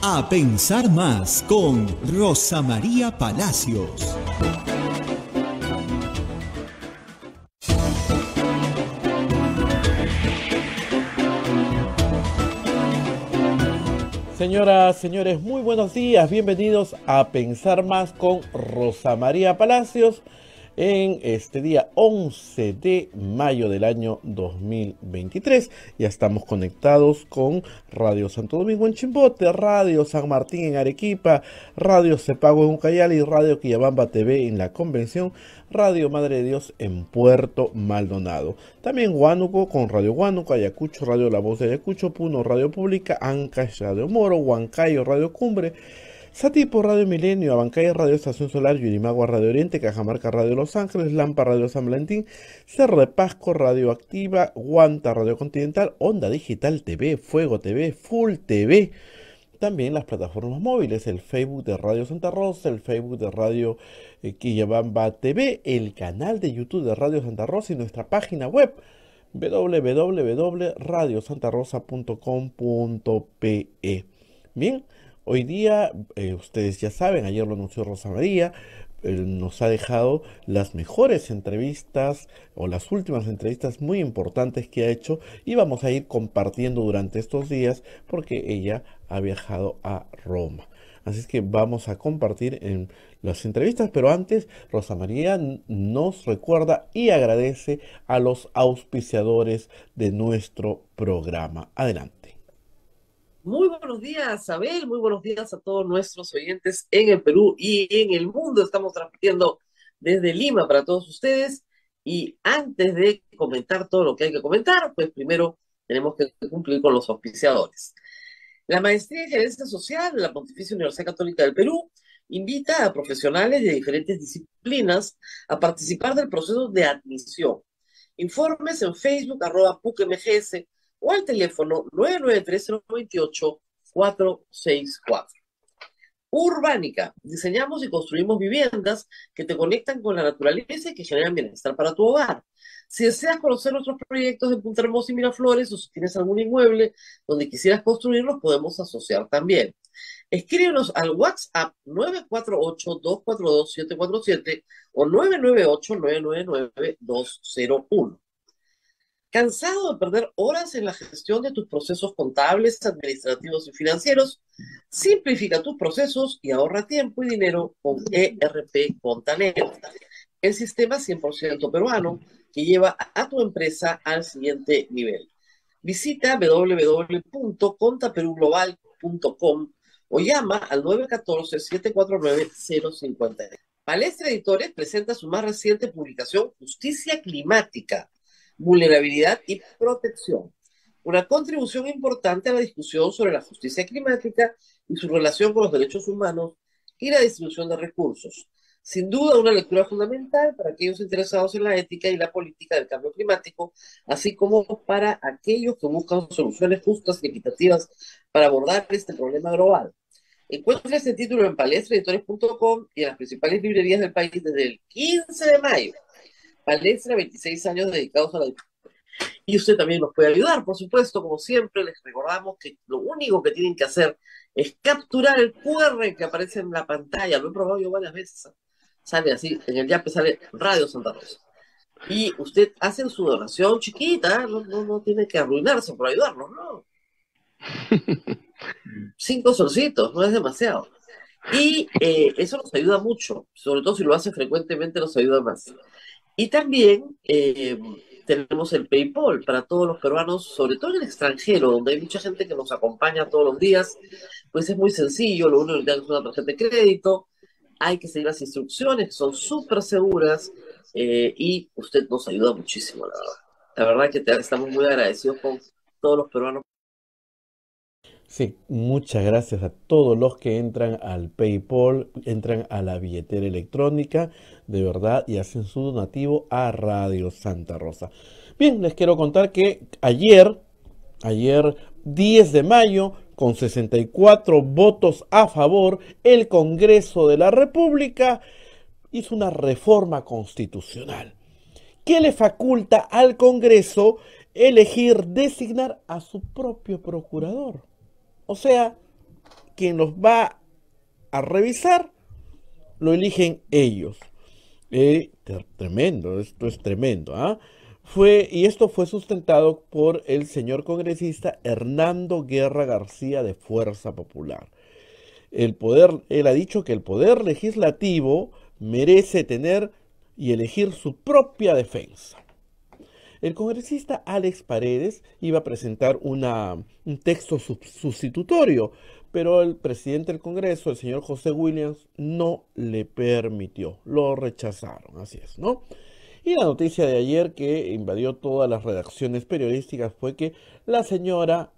A pensar más con Rosa María Palacios. Señoras, señores, muy buenos días. Bienvenidos a Pensar Más con Rosa María Palacios en este día 11 de mayo del año 2023. Ya estamos conectados con Radio Santo Domingo en Chimbote, Radio San Martín en Arequipa, Radio Cepago en Ucayali, Radio Quillabamba TV en La Convención, Radio Madre de Dios en Puerto Maldonado. También Huánuco con Radio Huánuco, Ayacucho, Radio La Voz de Ayacucho, Puno, Radio Pública, Ancash, Radio Moro, Huancayo, Radio Cumbre, Satipo, Radio Milenio, Abancay, Radio Estación Solar, Yurimagua, Radio Oriente, Cajamarca, Radio Los Ángeles, Lampa, Radio San Valentín, Cerro de Pasco, Radio Activa, Guanta, Radio Continental, Onda Digital TV, Fuego TV, Full TV. También las plataformas móviles, el Facebook de Radio Santa Rosa, el Facebook de Radio Quillabamba TV, el canal de YouTube de Radio Santa Rosa y nuestra página web www.radiosantarosa.com.pe. Bien, hoy día, ustedes ya saben, ayer lo anunció Rosa María, nos ha dejado las mejores entrevistas o las últimas entrevistas muy importantes que ha hecho y vamos a ir compartiendo durante estos días porque ella ha viajado a Roma. Así es que vamos a compartir en las entrevistas, pero antes Rosa María nos recuerda y agradece a los auspiciadores de nuestro programa. Adelante. Muy buenos días, Abel. Muy buenos días a todos nuestros oyentes en el Perú y en el mundo. Estamos transmitiendo desde Lima para todos ustedes. Y antes de comentar todo lo que hay que comentar, pues primero tenemos que cumplir con los auspiciadores. La Maestría en Gerencia Social de la Pontificia Universidad Católica del Perú invita a profesionales de diferentes disciplinas a participar del proceso de admisión. Informes en Facebook, @PUCMGS, o al teléfono 993-028-464. Urbánica. Diseñamos y construimos viviendas que te conectan con la naturaleza y que generan bienestar para tu hogar. Si deseas conocer nuestros proyectos de Punta Hermosa y Miraflores, o si tienes algún inmueble donde quisieras construirlos, podemos asociar también. Escríbenos al WhatsApp 948-242-747 o 998-999-201. ¿Cansado de perder horas en la gestión de tus procesos contables, administrativos y financieros? Simplifica tus procesos y ahorra tiempo y dinero con ERP Contanet, el sistema 100% peruano que lleva a tu empresa al siguiente nivel. Visita www.contaperuglobal.com o llama al 914-749-050. Palestra Editores presenta su más reciente publicación, Justicia Climática, Vulnerabilidad y Protección, una contribución importante a la discusión sobre la justicia climática y su relación con los derechos humanos y la distribución de recursos. Sin duda, una lectura fundamental para aquellos interesados en la ética y la política del cambio climático, así como para aquellos que buscan soluciones justas y equitativas para abordar este problema global. Encuentra este título en palestraeditores.com y en las principales librerías del país desde el 15 de mayo. Palestra, 26 años dedicados a la... Y usted también nos puede ayudar, por supuesto, como siempre, les recordamos que lo único que tienen que hacer es capturar el QR que aparece en la pantalla. Lo he probado yo varias veces. Sale así, en el YAPE sale Radio Santa Rosa. Y usted hace su donación chiquita, no tiene que arruinarse por ayudarnos, ¿no? 5 solcitos, no es demasiado. Y eso nos ayuda mucho, sobre todo si lo hace frecuentemente nos ayuda más. Y también tenemos el PayPal para todos los peruanos, sobre todo en el extranjero, donde hay mucha gente que nos acompaña todos los días. Pues es muy sencillo, lo único que necesitan es una tarjeta de crédito, hay que seguir las instrucciones, que son súper seguras, y usted nos ayuda muchísimo, la verdad. La verdad que estamos muy agradecidos con todos los peruanos. Sí, muchas gracias a todos los que entran al PayPal, entran a la billetera electrónica, de verdad, y hacen su donativo a Radio Santa Rosa. Bien, les quiero contar que ayer 10 de mayo, con 64 votos a favor, el Congreso de la República hizo una reforma constitucional que le faculta al Congreso elegir, designar a su propio procurador. O sea, quien los va a revisar lo eligen ellos. Tremendo, esto es tremendo, ¿ah? Y esto fue sustentado por el señor congresista Hernando Guerra García de Fuerza Popular. Él ha dicho que el poder legislativo merece tener y elegir su propia defensa. El congresista Alex Paredes iba a presentar un texto sustitutorio, pero el presidente del Congreso, el señor José Williams, no le permitió, lo rechazaron, así es, ¿no? Y la noticia de ayer que invadió todas las redacciones periodísticas fue que la señora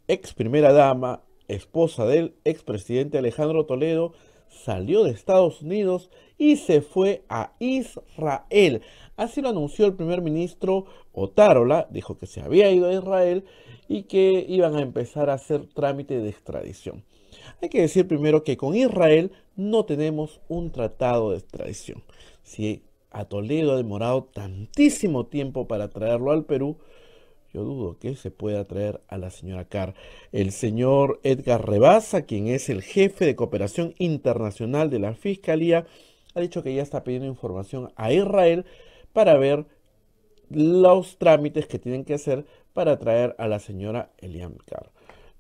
ex primera dama, esposa del expresidente Alejandro Toledo, salió de Estados Unidos y se fue a Israel. Así lo anunció el primer ministro Otárola, dijo que se había ido a Israel y que iban a empezar a hacer trámite de extradición. Hay que decir primero que con Israel no tenemos un tratado de extradición. Si a Toledo ha demorado tantísimo tiempo para traerlo al Perú, yo dudo que se pueda traer a la señora Carr. El señor Edgar Rebasa, quien es el jefe de cooperación internacional de la Fiscalía, ha dicho que ya está pidiendo información a Israel para ver los trámites que tienen que hacer para traer a la señora Eliam Carr.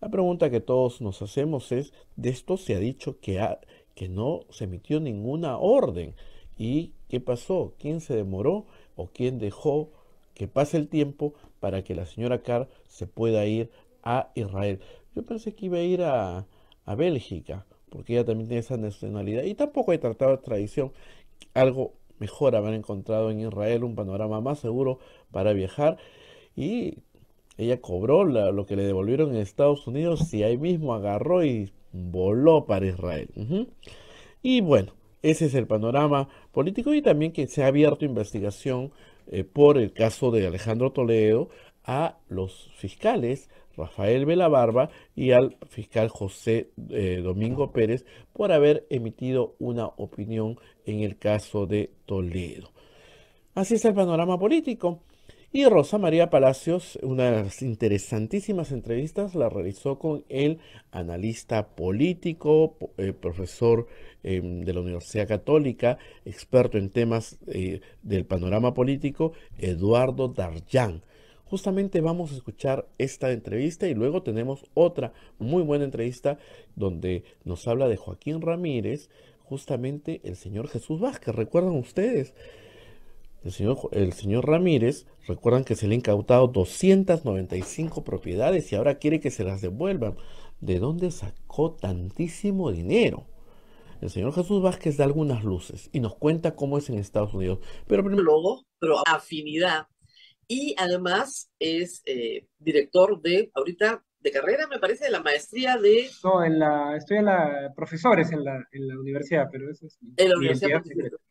La pregunta que todos nos hacemos es, de esto se ha dicho que no se emitió ninguna orden. ¿Y qué pasó? ¿Quién se demoró o quién dejó que pase el tiempo para que la señora Carr se pueda ir a Israel? Yo pensé que iba a ir a Bélgica, porque ella también tiene esa nacionalidad. Y tampoco hay tratado de extradición. Algo mejor haber encontrado en Israel, un panorama más seguro para viajar. Y ella cobró lo que le devolvieron en Estados Unidos y ahí mismo agarró y voló para Israel. Y bueno, ese es el panorama político y también que se ha abierto investigación por el caso de Alejandro Toledo a los fiscales Rafael Velabarba y al fiscal José Domingo Pérez por haber emitido una opinión en el caso de Toledo. Así es el panorama político. Y Rosa María Palacios, una de las interesantísimas entrevistas, la realizó con el analista político, profesor de la Universidad Católica, experto en temas del panorama político, Eduardo Darllán. Justamente vamos a escuchar esta entrevista y luego tenemos otra muy buena entrevista donde nos habla de Joaquín Ramírez, justamente el señor Jesús Vázquez. ¿Recuerdan ustedes? El señor Ramírez, recuerdan que se le han incautado 295 propiedades y ahora quiere que se las devuelvan. ¿De dónde sacó tantísimo dinero? El señor Jesús Vázquez da algunas luces y nos cuenta cómo es en Estados Unidos. Pero primero, pero afinidad. Y además es director ahorita, de carrera, me parece, de la maestría de... No, estoy en profesores en la universidad, pero eso es en la mi Universidad identidad Pontificia, secreta.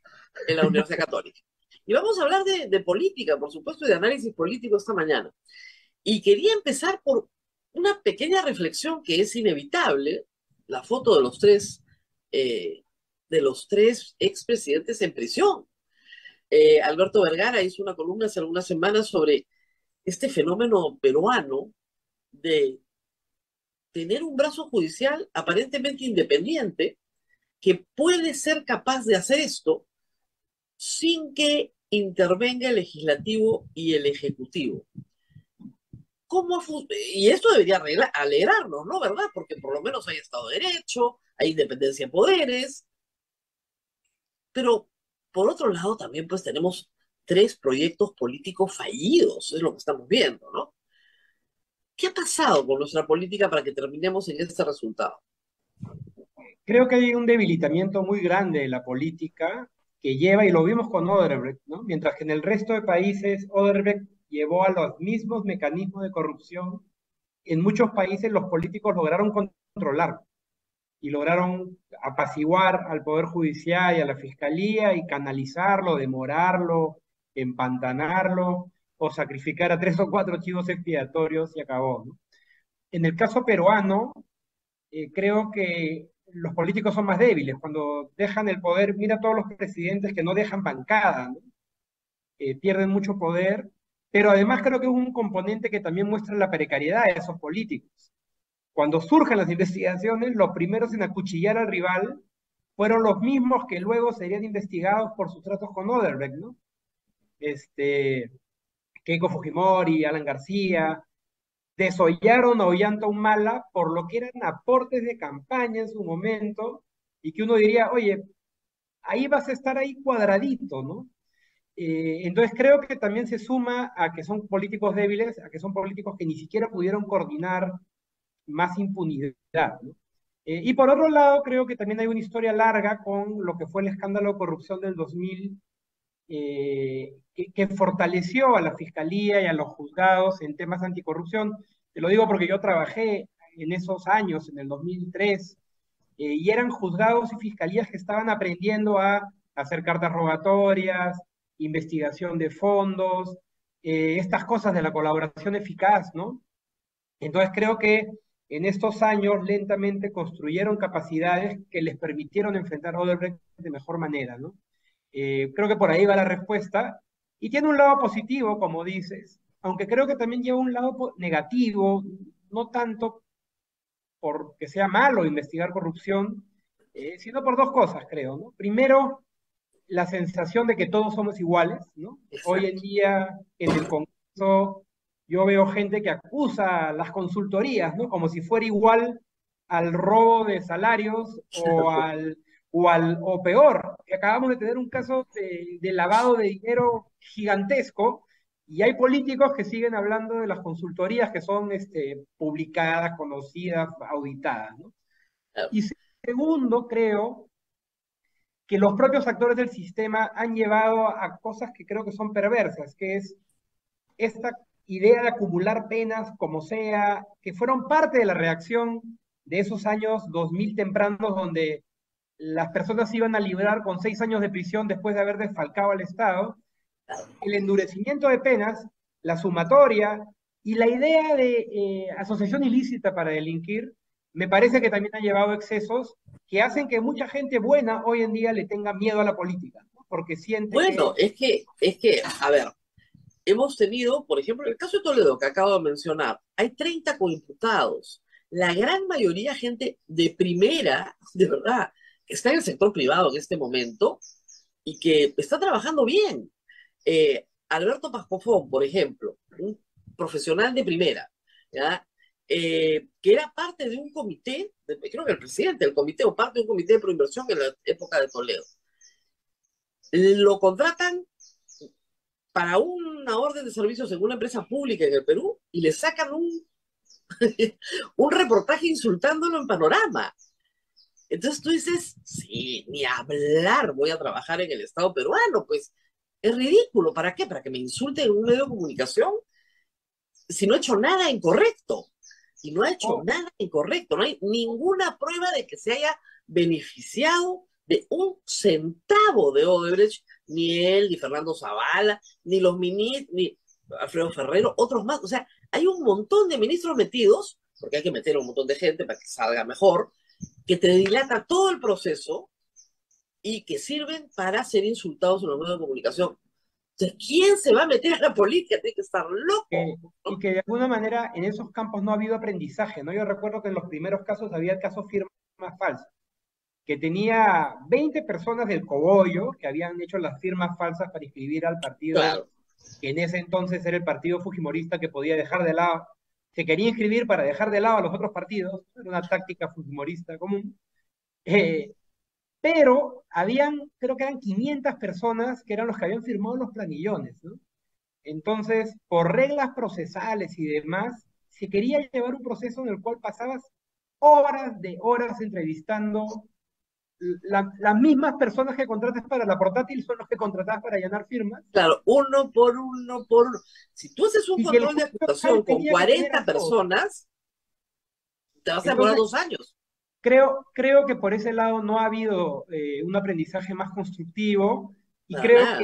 en la Universidad Católica. Y vamos a hablar de política, por supuesto, y de análisis político esta mañana. Y quería empezar por una pequeña reflexión que es inevitable, la foto de los tres expresidentes en prisión. Alberto Vergara hizo una columna hace algunas semanas sobre este fenómeno peruano de tener un brazo judicial aparentemente independiente que puede ser capaz de hacer esto sin que intervenga el legislativo y el ejecutivo. Y esto debería alegrarnos, ¿no? ¿Verdad? Porque por lo menos hay Estado de Derecho, hay independencia de poderes, pero por otro lado también pues tenemos tres proyectos políticos fallidos, es lo que estamos viendo, ¿no? ¿Qué ha pasado con nuestra política para que terminemos en este resultado? Creo que hay un debilitamiento muy grande de la política que lleva, y lo vimos con Odebrecht, ¿no? Mientras que en el resto de países Odebrecht llevó a los mismos mecanismos de corrupción, en muchos países los políticos lograron controlar y lograron apaciguar al Poder Judicial y a la Fiscalía y canalizarlo, demorarlo, empantanarlo o sacrificar a 3 o 4 chivos expiatorios y acabó, ¿no? En el caso peruano, creo que los políticos son más débiles. Cuando dejan el poder, mira a todos los presidentes que no dejan bancada, ¿no? Pierden mucho poder, pero además creo que es un componente que también muestra la precariedad de esos políticos. cuando surgen las investigaciones, los primeros en acuchillar al rival fueron los mismos que luego serían investigados por sus tratos con Odebrecht, ¿no? Keiko Fujimori, Alan García, desollaron a Ollanta Humala por lo que eran aportes de campaña en su momento, y que uno diría, oye, ahí vas a estar ahí cuadradito, ¿no? Entonces creo que también se suma a que son políticos débiles, a que son políticos que ni siquiera pudieron coordinar más impunidad, ¿no? Y por otro lado, creo que también hay una historia larga con lo que fue el escándalo de corrupción del 2000, que fortaleció a la Fiscalía y a los juzgados en temas anticorrupción. Te lo digo porque yo trabajé en esos años, en el 2003, y eran juzgados y fiscalías que estaban aprendiendo a hacer cartas rogatorias, investigación de fondos, estas cosas de la colaboración eficaz, ¿no? Entonces creo que en estos años lentamente construyeron capacidades que les permitieron enfrentar a Odebrecht de mejor manera, ¿no? Creo que por ahí va la respuesta. Y tiene un lado positivo, como dices, aunque creo que también lleva un lado negativo, no tanto porque sea malo investigar corrupción, sino por dos cosas, creo, ¿no? Primero, la sensación de que todos somos iguales, ¿no? Hoy en día, en el Congreso, yo veo gente que acusa a las consultorías, ¿no? Como si fuera igual al robo de salarios o peor, que acabamos de tener un caso de lavado de dinero gigantesco, y hay políticos que siguen hablando de las consultorías que son publicadas, conocidas, auditadas, ¿no? Y segundo, creo que los propios actores del sistema han llevado a cosas que creo que son perversas, que es esta idea de acumular penas como sea, que fueron parte de la reacción de esos años 2000 tempranos, donde las personas se iban a librar con 6 años de prisión después de haber desfalcado al Estado. El endurecimiento de penas, la sumatoria y la idea de asociación ilícita para delinquir, me parece que también ha llevado excesos que hacen que mucha gente buena hoy en día le tenga miedo a la política, ¿no? Porque siente Bueno, a ver, hemos tenido, por ejemplo, en el caso de Toledo que acabo de mencionar, hay 30 coimputados, la gran mayoría gente de primera, de verdad, que está en el sector privado en este momento y que está trabajando bien. Alberto Pascofón, por ejemplo, un profesional de primera, ¿ya? Que era parte de un comité, creo que el presidente del comité o parte de un comité de proinversión en la época de Toledo. Lo contratan para una orden de servicios en una empresa pública en el Perú y le sacan un reportaje insultándolo en Panorama. Entonces tú dices, sí, ni hablar, voy a trabajar en el Estado peruano, pues es ridículo. ¿Para qué? ¿Para que me insulten en un medio de comunicación? Si no he hecho nada incorrecto. Y no ha hecho nada incorrecto. No hay ninguna prueba de que se haya beneficiado de un centavo de Odebrecht, ni él, ni Fernando Zavala, ni los ministros, ni Alfredo Ferrero, otros más. O sea, hay un montón de ministros metidos, porque hay que meter a un montón de gente para que salga mejor, que te dilata todo el proceso y que sirven para ser insultados en los medios de comunicación. Entonces, ¿quién se va a meter a la política? Tiene que estar loco, ¿no? Y que de alguna manera en esos campos no ha habido aprendizaje, ¿no? Yo recuerdo que en los primeros casos había el caso firmas falsas, que tenía 20 personas del Cogollo que habían hecho las firmas falsas para inscribir al partido, Claro. que en ese entonces era el partido fujimorista, que podía dejar de lado, se quería inscribir para dejar de lado a los otros partidos, era una táctica fujimorista común. Pero creo que eran 500 personas que eran los que habían firmado los planillones, ¿no? Entonces, por reglas procesales y demás, se quería llevar un proceso en el cual pasabas horas de horas entrevistando. Las mismas personas que contratas para la portátil son los que contratas para llenar firmas. Claro, uno por uno por uno. Si tú haces un control de acusación con 40 personas, te vas a demorar 2 años. Creo que por ese lado no ha habido un aprendizaje más constructivo, y Para creo nada.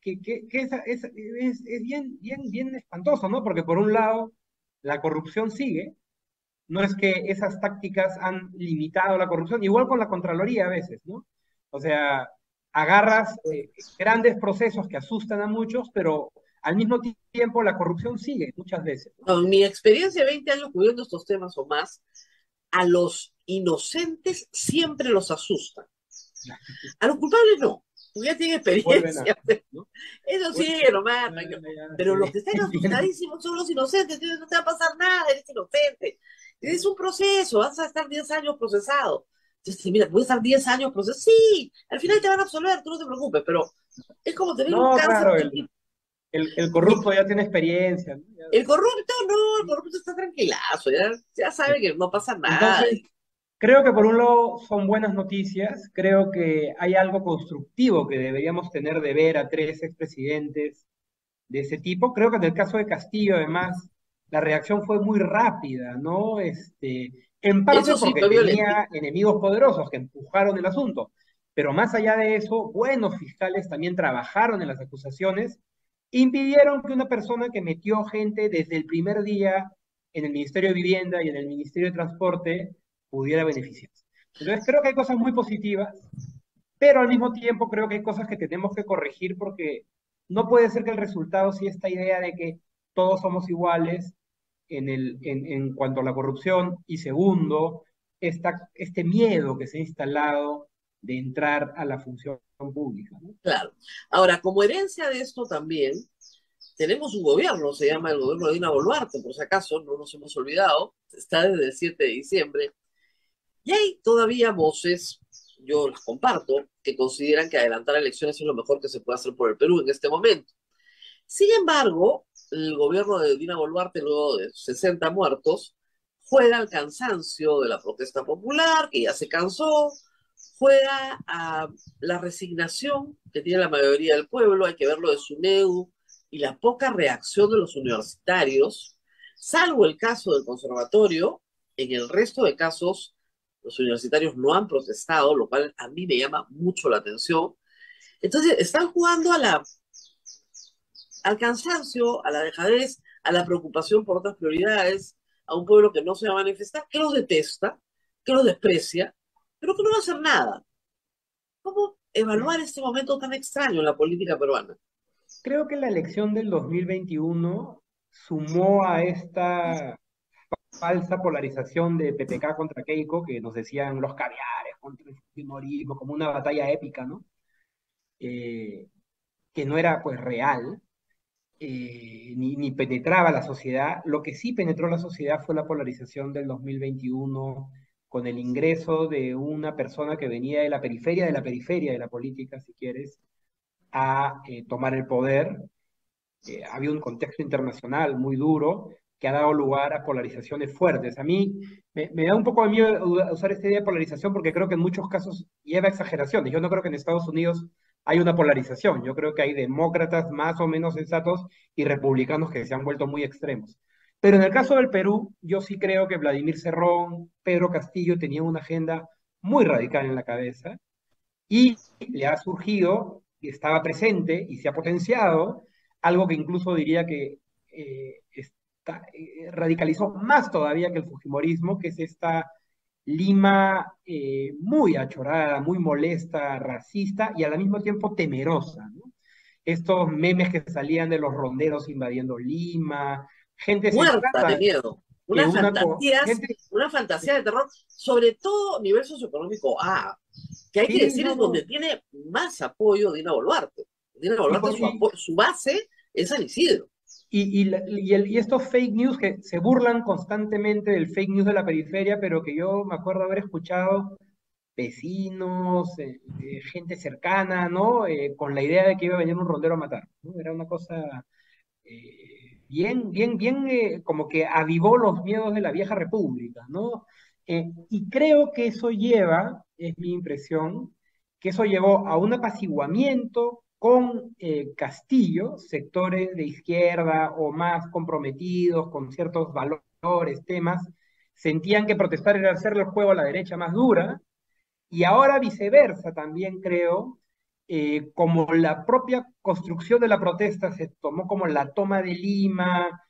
que es bien espantoso, ¿no? Porque por un lado la corrupción sigue, no es que esas tácticas han limitado la corrupción, igual con la Contraloría a veces, ¿no? O sea, agarras grandes procesos que asustan a muchos, pero al mismo tiempo la corrupción sigue muchas veces, ¿no? Con mi experiencia de 20 años cubriendo estos temas o más, A los inocentes siempre los asustan. A los culpables no, porque ya tienen Vuelven a, experiencia, ¿no? eso sí, Vuelven lo matan. ya, Pero los sí. que están asustadísimos son los inocentes, entonces no te va a pasar nada, eres inocente. Es un proceso, vas a estar 10 años procesado. Entonces, mira, puedes estar 10 años procesado. Sí, al final te van a absolver, tú no te preocupes, pero es como tener un No, cáncer claro, chiquito. el corrupto ya tiene experiencia, ¿no? El corrupto no, el corrupto está tranquilazo, ya sabe que no pasa nada. Entonces, creo que por un lado son buenas noticias, creo que hay algo constructivo que deberíamos tener de ver a tres expresidentes de ese tipo. Creo que en el caso de Castillo, además, la reacción fue muy rápida, ¿no? En parte Eso sí porque fue violento. tenía enemigos poderosos que empujaron el asunto, pero más allá de eso, buenos fiscales también trabajaron en las acusaciones, impidieron que una persona que metió gente desde el primer día en el Ministerio de Vivienda y en el Ministerio de Transporte pudiera beneficiarse. Entonces, creo que hay cosas muy positivas, pero al mismo tiempo creo que hay cosas que tenemos que corregir porque no puede ser que el resultado sea esta idea de que todos somos iguales en cuanto a la corrupción y segundo, este miedo que se ha instalado de entrar a la función pública, ¿no? Claro. Ahora, como herencia de esto también, tenemos un gobierno, se llama el gobierno de Dina Boluarte, por si acaso, no nos hemos olvidado, está desde el 7 de diciembre, y hay todavía voces, yo las comparto, que consideran que adelantar elecciones es lo mejor que se puede hacer por el Perú en este momento. Sin embargo, el gobierno de Dina Boluarte, luego de 60 muertos, juega al cansancio de la protesta popular, que ya se cansó, juega a la resignación que tiene la mayoría del pueblo, hay que verlo de SUNEDU, y la poca reacción de los universitarios, salvo el caso del conservatorio, en el resto de casos los universitarios no han protestado, lo cual a mí me llama mucho la atención. Entonces, están jugando al cansancio, a la dejadez, a la preocupación por otras prioridades, a un pueblo que no se va a manifestar, que los detesta, que los desprecia, pero que no va a hacer nada. ¿Cómo evaluar este momento tan extraño en la política peruana? Creo que la elección del 2021 sumó a esta falsa polarización de PPK contra Keiko, que nos decían los caviares contra el fujimorismo, como una batalla épica, ¿no? Eh, que no era pues real, ni penetraba la sociedad. Lo que sí penetró la sociedad fue la polarización del 2021 con el ingreso de una persona que venía de la periferia de la política, si quieres, a tomar el poder. Había un contexto internacional muy duro que ha dado lugar a polarizaciones fuertes. A mí me da un poco de miedo usar esta idea de polarización porque creo que en muchos casos lleva a exageraciones. Yo no creo que en Estados Unidos hay una polarización. Yo creo que hay demócratas más o menos sensatos y republicanos que se han vuelto muy extremos. Pero en el caso del Perú, yo sí creo que Vladimir Cerrón, Pedro Castillo tenían una agenda muy radical en la cabeza y le ha surgido, y estaba presente y se ha potenciado, algo que incluso diría que radicalizó más todavía que el fujimorismo, que es esta Lima muy achorada, muy molesta, racista y al mismo tiempo temerosa, ¿no? Estos memes que salían de los ronderos invadiendo Lima, gente Muerta de cercana, miedo. que Unas fantasías, gente, una fantasía de terror, sobre todo a nivel socioeconómico A, que hay que sí, decir no, es donde no, tiene más apoyo Dina Boluarte. Dina y, Boluarte, su base es San Isidro. y estos fake news que se burlan constantemente del fake news de la periferia, pero que yo me acuerdo haber escuchado vecinos, gente cercana, ¿no? Con la idea de que iba a venir un rondero a matar, ¿no? Era una cosa bien, como que avivó los miedos de la vieja república, ¿no? Y creo que eso lleva, es mi impresión, que eso llevó a un apaciguamiento con Castillo, sectores de izquierda o más comprometidos con ciertos valores, temas, sentían que protestar era hacerle el juego a la derecha más dura, y ahora viceversa también creo, como la propia construcción de la protesta se tomó como la toma de Lima,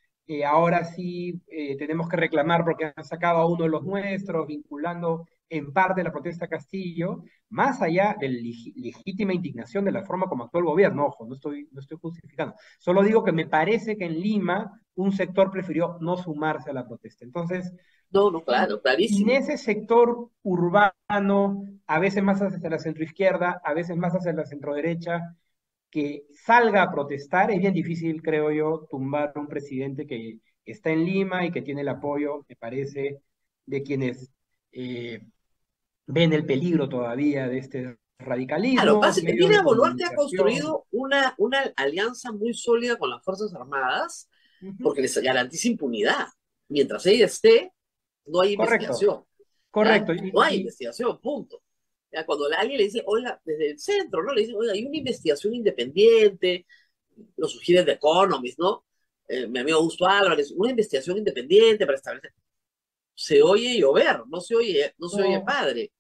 ahora sí tenemos que reclamar porque han sacado a uno de los nuestros, vinculando en parte la protesta a Castillo, más allá de la legítima indignación de la forma como actuó el gobierno. Ojo, no estoy justificando. Solo digo que me parece que en Lima un sector prefirió no sumarse a la protesta. Entonces, No, no, claro, sin clarísimo. ese sector urbano, a veces más hacia la centroizquierda, a veces más hacia la centroderecha, que salga a protestar, es bien difícil, creo yo, tumbar a un presidente que está en Lima y que tiene el apoyo, me parece, de quienes eh, ven el peligro todavía de este Claro, radicalismo, medios de Dina Boluarte ha comunicación. construido una alianza muy sólida con las Fuerzas Armadas Ujú. porque les garantiza impunidad. Mientras ella esté, no hay Correcto, investigación. ¿Ya? correcto. No hay investigación, punto. ¿Ya? Cuando alguien le dice, oiga, desde el centro, ¿no? Le dice, oiga, hay una investigación independiente, lo sugiere The Economist, ¿no? Mi amigo Augusto Álvarez, una investigación independiente para establecer. Se oye llover, no se oye No, padre.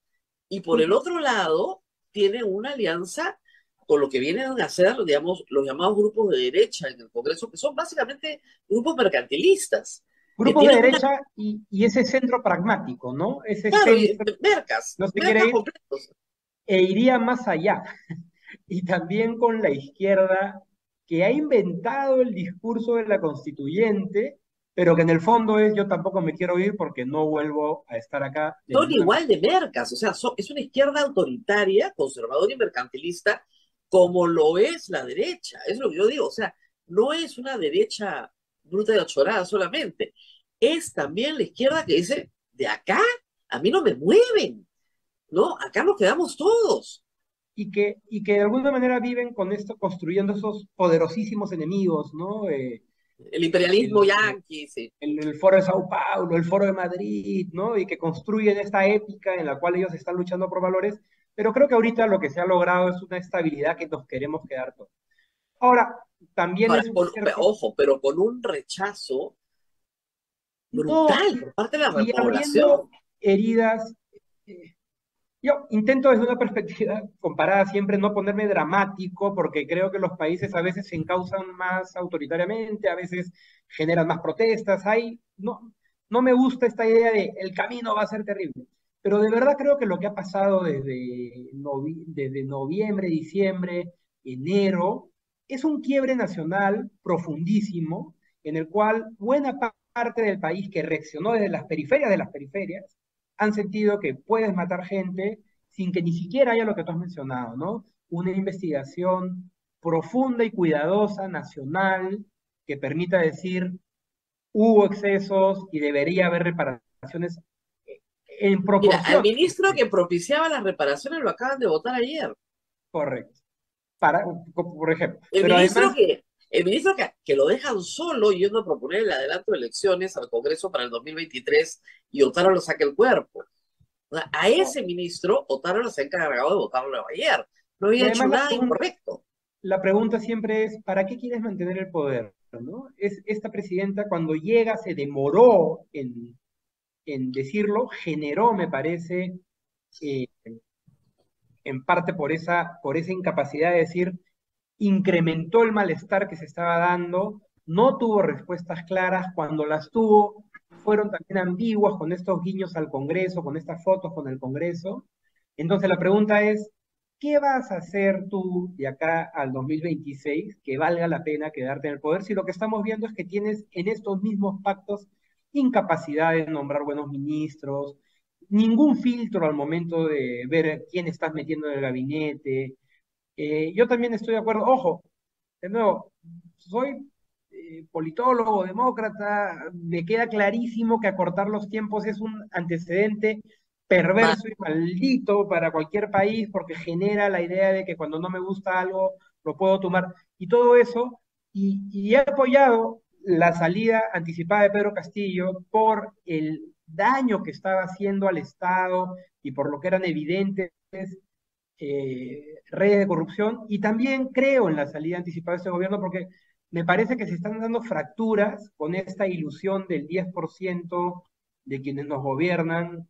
Y por el y, otro lado, tienen una alianza con lo que vienen a hacer, digamos, los llamados grupos de derecha en el Congreso, que son básicamente grupos mercantilistas, que grupos de tienen una, derecha y ese centro pragmático, ¿no? Ese claro, centro no se quiere mercas ir completos. e iría más allá. Y también con la izquierda que ha inventado el discurso de la constituyente, pero que en el fondo es yo tampoco me quiero ir porque no vuelvo a estar acá de Son ninguna manera. igual de mercas, o sea, es una izquierda autoritaria, conservadora y mercantilista, como lo es la derecha. Es lo que yo digo, o sea, no es una derecha bruta y achorada solamente, es también la izquierda que dice, de acá a mí no me mueven, ¿no? Acá nos quedamos todos. Y que de alguna manera viven con esto, construyendo esos poderosísimos enemigos, ¿no? El imperialismo El, yanqui, sí. el Foro de Sao Paulo, el Foro de Madrid, ¿no? Y que construyen esta épica en la cual ellos están luchando por valores, pero creo que ahorita lo que se ha logrado es una estabilidad que nos queremos quedar todos. Ahora, también Ahora, es cierto, ojo, pero con un rechazo no, brutal por parte de la y población. abriendo heridas, eh, yo intento desde una perspectiva comparada siempre no ponerme dramático, porque creo que los países a veces se encausan más autoritariamente, a veces generan más protestas, no me gusta esta idea de el camino va a ser terrible, pero de verdad creo que lo que ha pasado desde noviembre, diciembre, enero, es un quiebre nacional profundísimo, en el cual buena parte del país que reaccionó desde las periferias de las periferias, han sentido que puedes matar gente sin que ni siquiera haya lo que tú has mencionado, ¿no? Una investigación profunda y cuidadosa, nacional, que permita decir hubo excesos y debería haber reparaciones en Mira, al proporción. ministro que propiciaba las reparaciones lo acaban de votar ayer. Correcto. Por ejemplo. El Pero ministro además, que, el ministro que lo dejan solo yendo a proponer el adelanto de elecciones al Congreso para el 2023 y Otaro lo saque el cuerpo. O sea, a ese ministro Otaro se ha encargado de votarlo ayer. No y había hecho además nada incorrecto. la pregunta siempre es, ¿para qué quieres mantener el poder? ¿No? Esta presidenta cuando llega se demoró en decirlo, generó, me parece, eh, en parte por esa incapacidad de decir, incrementó el malestar que se estaba dando, no tuvo respuestas claras, cuando las tuvo fueron también ambiguas con estos guiños al Congreso, con estas fotos con el Congreso. Entonces la pregunta es, ¿qué vas a hacer tú de acá al 2026 que valga la pena quedarte en el poder si lo que estamos viendo es que tienes en estos mismos pactos incapacidad de nombrar buenos ministros, ningún filtro al momento de ver quién estás metiendo en el gabinete? Yo también estoy de acuerdo, ojo, de nuevo, soy politólogo, demócrata, me queda clarísimo que acortar los tiempos es un antecedente Ma- perverso y maldito para cualquier país porque genera la idea de que cuando no me gusta algo lo puedo tomar y todo eso, y he apoyado la salida anticipada de Pedro Castillo por el daño que estaba haciendo al Estado y por lo que eran evidentes redes de corrupción, y también creo en la salida anticipada de este gobierno porque me parece que se están dando fracturas con esta ilusión del 10% de quienes nos gobiernan,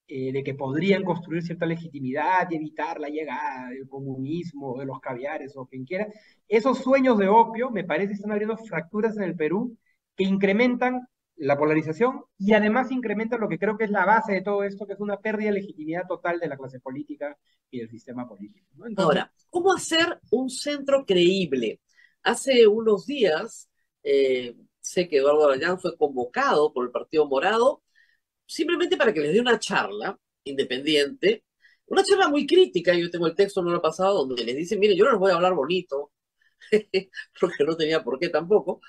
de que podrían construir cierta legitimidad y evitar la llegada del comunismo, de los caviares o quien quiera. Esos sueños de opio me parece que están abriendo fracturas en el Perú que incrementan la polarización y además incrementa lo que creo que es la base de todo esto, que es una pérdida de legitimidad total de la clase política y del sistema político, ¿no? Entonces, Ahora, ¿cómo hacer un centro creíble? Hace unos días, sé que Eduardo Arayán fue convocado por el Partido Morado simplemente para que les dé una charla independiente, una charla muy crítica, yo tengo el texto, no lo he pasado, donde les dice, mire, yo no les voy a hablar bonito, porque no tenía por qué tampoco,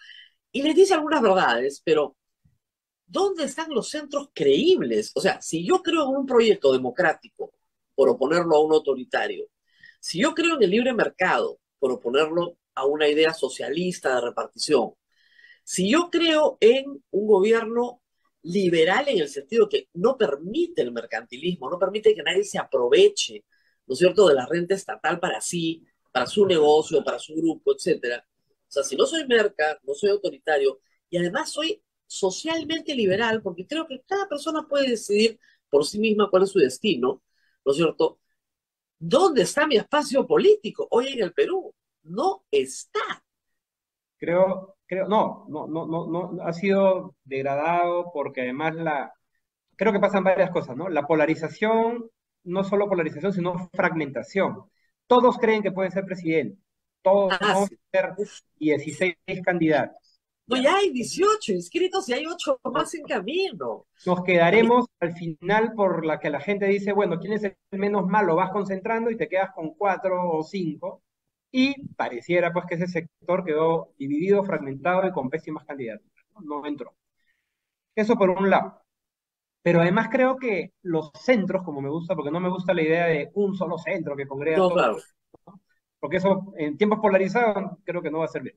y les dice algunas verdades, pero ¿dónde están los centros creíbles? O sea, si yo creo en un proyecto democrático, por oponerlo a un autoritario, si yo creo en el libre mercado, por oponerlo a una idea socialista de repartición, si yo creo en un gobierno liberal en el sentido que no permite el mercantilismo, no permite que nadie se aproveche, ¿no es cierto?, de la renta estatal para sí, para su negocio, para su grupo, etcétera. O sea, si no soy merca, no soy autoritario y además soy socialmente liberal, porque creo que cada persona puede decidir por sí misma cuál es su destino, ¿no es cierto? ¿Dónde está mi espacio político? Hoy en el Perú no está. no, ha sido degradado porque además creo que pasan varias cosas, ¿no? La polarización, no solo polarización, sino fragmentación. Todos creen que pueden ser presidente, todos Ah, vamos sí. a ser Uf. 16 candidatos. No, Ya. ya hay 18 inscritos y hay 8 más en camino. Nos A mí, quedaremos al final por la que la gente dice, bueno, ¿quién es el menos malo? Vas concentrando y te quedas con 4 o 5. Y pareciera pues que ese sector quedó dividido, fragmentado y con pésimas candidaturas. No entró. Eso por un lado. Pero además creo que los centros, como me gusta, porque no me gusta la idea de un solo centro que congrega no, todo, claro. porque eso en tiempos polarizados creo que no va a servir.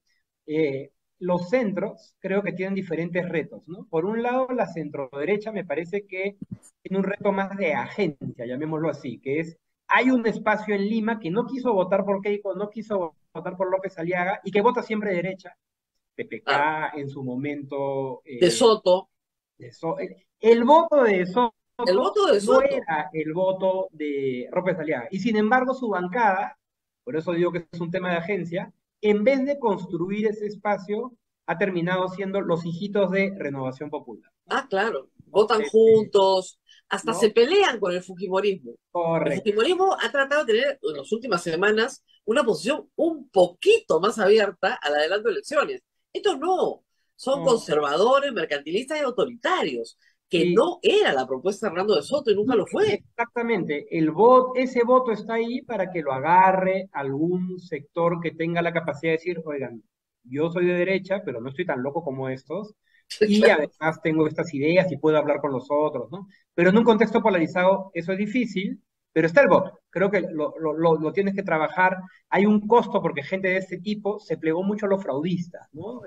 Los centros creo que tienen diferentes retos, ¿no? Por un lado, la centroderecha me parece que tiene un reto más de agencia, llamémoslo así, que es, hay un espacio en Lima que no quiso votar por Keiko, no quiso votar por López Aliaga y que vota siempre derecha, Claro. PPK en su momento, De Soto, el voto de el Soto voto de no Soto. era el voto de López Aliaga. Y sin embargo, su bancada, por eso digo que es un tema de agencia, en vez de construir ese espacio, ha terminado siendo los hijitos de Renovación Popular. Ah, claro. ¿No? Votan juntos, hasta se ¿No? pelean con el Fujimorismo. El Correcto. Fujimorismo ha tratado de tener en las últimas semanas una posición un poquito más abierta al adelanto de elecciones. Estos no, son No. conservadores, mercantilistas y autoritarios, que Y no era la propuesta de Hernando de Soto y nunca lo fue. exactamente, ese voto está ahí para que lo agarre algún sector que tenga la capacidad de decir, oigan, yo soy de derecha, pero no estoy tan loco como estos, y Claro. además tengo estas ideas y puedo hablar con los otros, ¿no? Pero en un contexto polarizado eso es difícil, pero está el voto. Creo que lo tienes que trabajar. Hay un costo porque gente de este tipo se plegó mucho a los fraudistas, ¿no?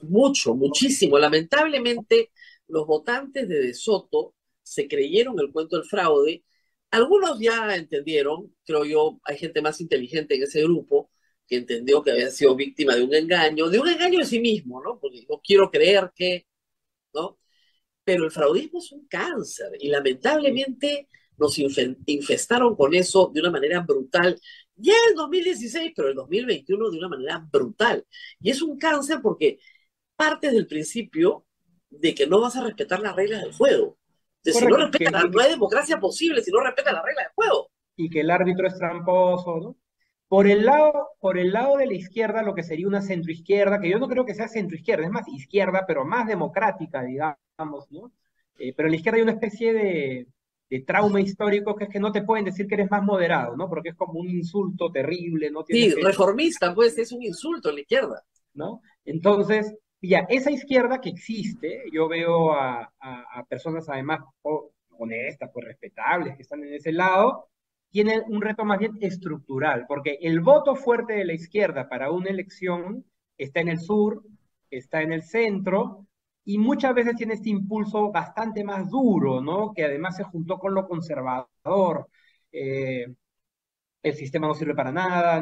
Mucho, muchísimo. Lamentablemente, los votantes De Soto se creyeron el cuento del fraude. Algunos ya entendieron, creo yo, hay gente más inteligente en ese grupo que entendió que había sido víctima de un engaño de sí mismo, ¿no? Porque no quiero creer que, ¿no? Pero el fraudismo es un cáncer y lamentablemente nos infestaron con eso de una manera brutal. Ya el 2016, pero el 2021 de una manera brutal. Y es un cáncer porque partes del principio de que no vas a respetar las reglas del juego. Entonces, si no Correcto, respetas, no hay democracia posible si no respetas las reglas del juego. y que el árbitro es tramposo, ¿no? Por el lado de la izquierda, lo que sería una centroizquierda, que yo no creo que sea centroizquierda, es más izquierda, pero más democrática, digamos, ¿no? Pero en la izquierda hay una especie de trauma histórico que es que no te pueden decir que eres más moderado, ¿no? Porque es como un insulto terrible, ¿no? Tienes Sí, que, reformista, pues es un insulto en la izquierda. ¿no? Entonces, ya, esa izquierda que existe, yo veo a personas además honestas, pues respetables, que están en ese lado, tienen un reto más bien estructural, porque el voto fuerte de la izquierda para una elección está en el sur, está en el centro, y muchas veces tiene este impulso bastante más duro, ¿no? Que además se juntó con lo conservador. Eh, el sistema no sirve para nada,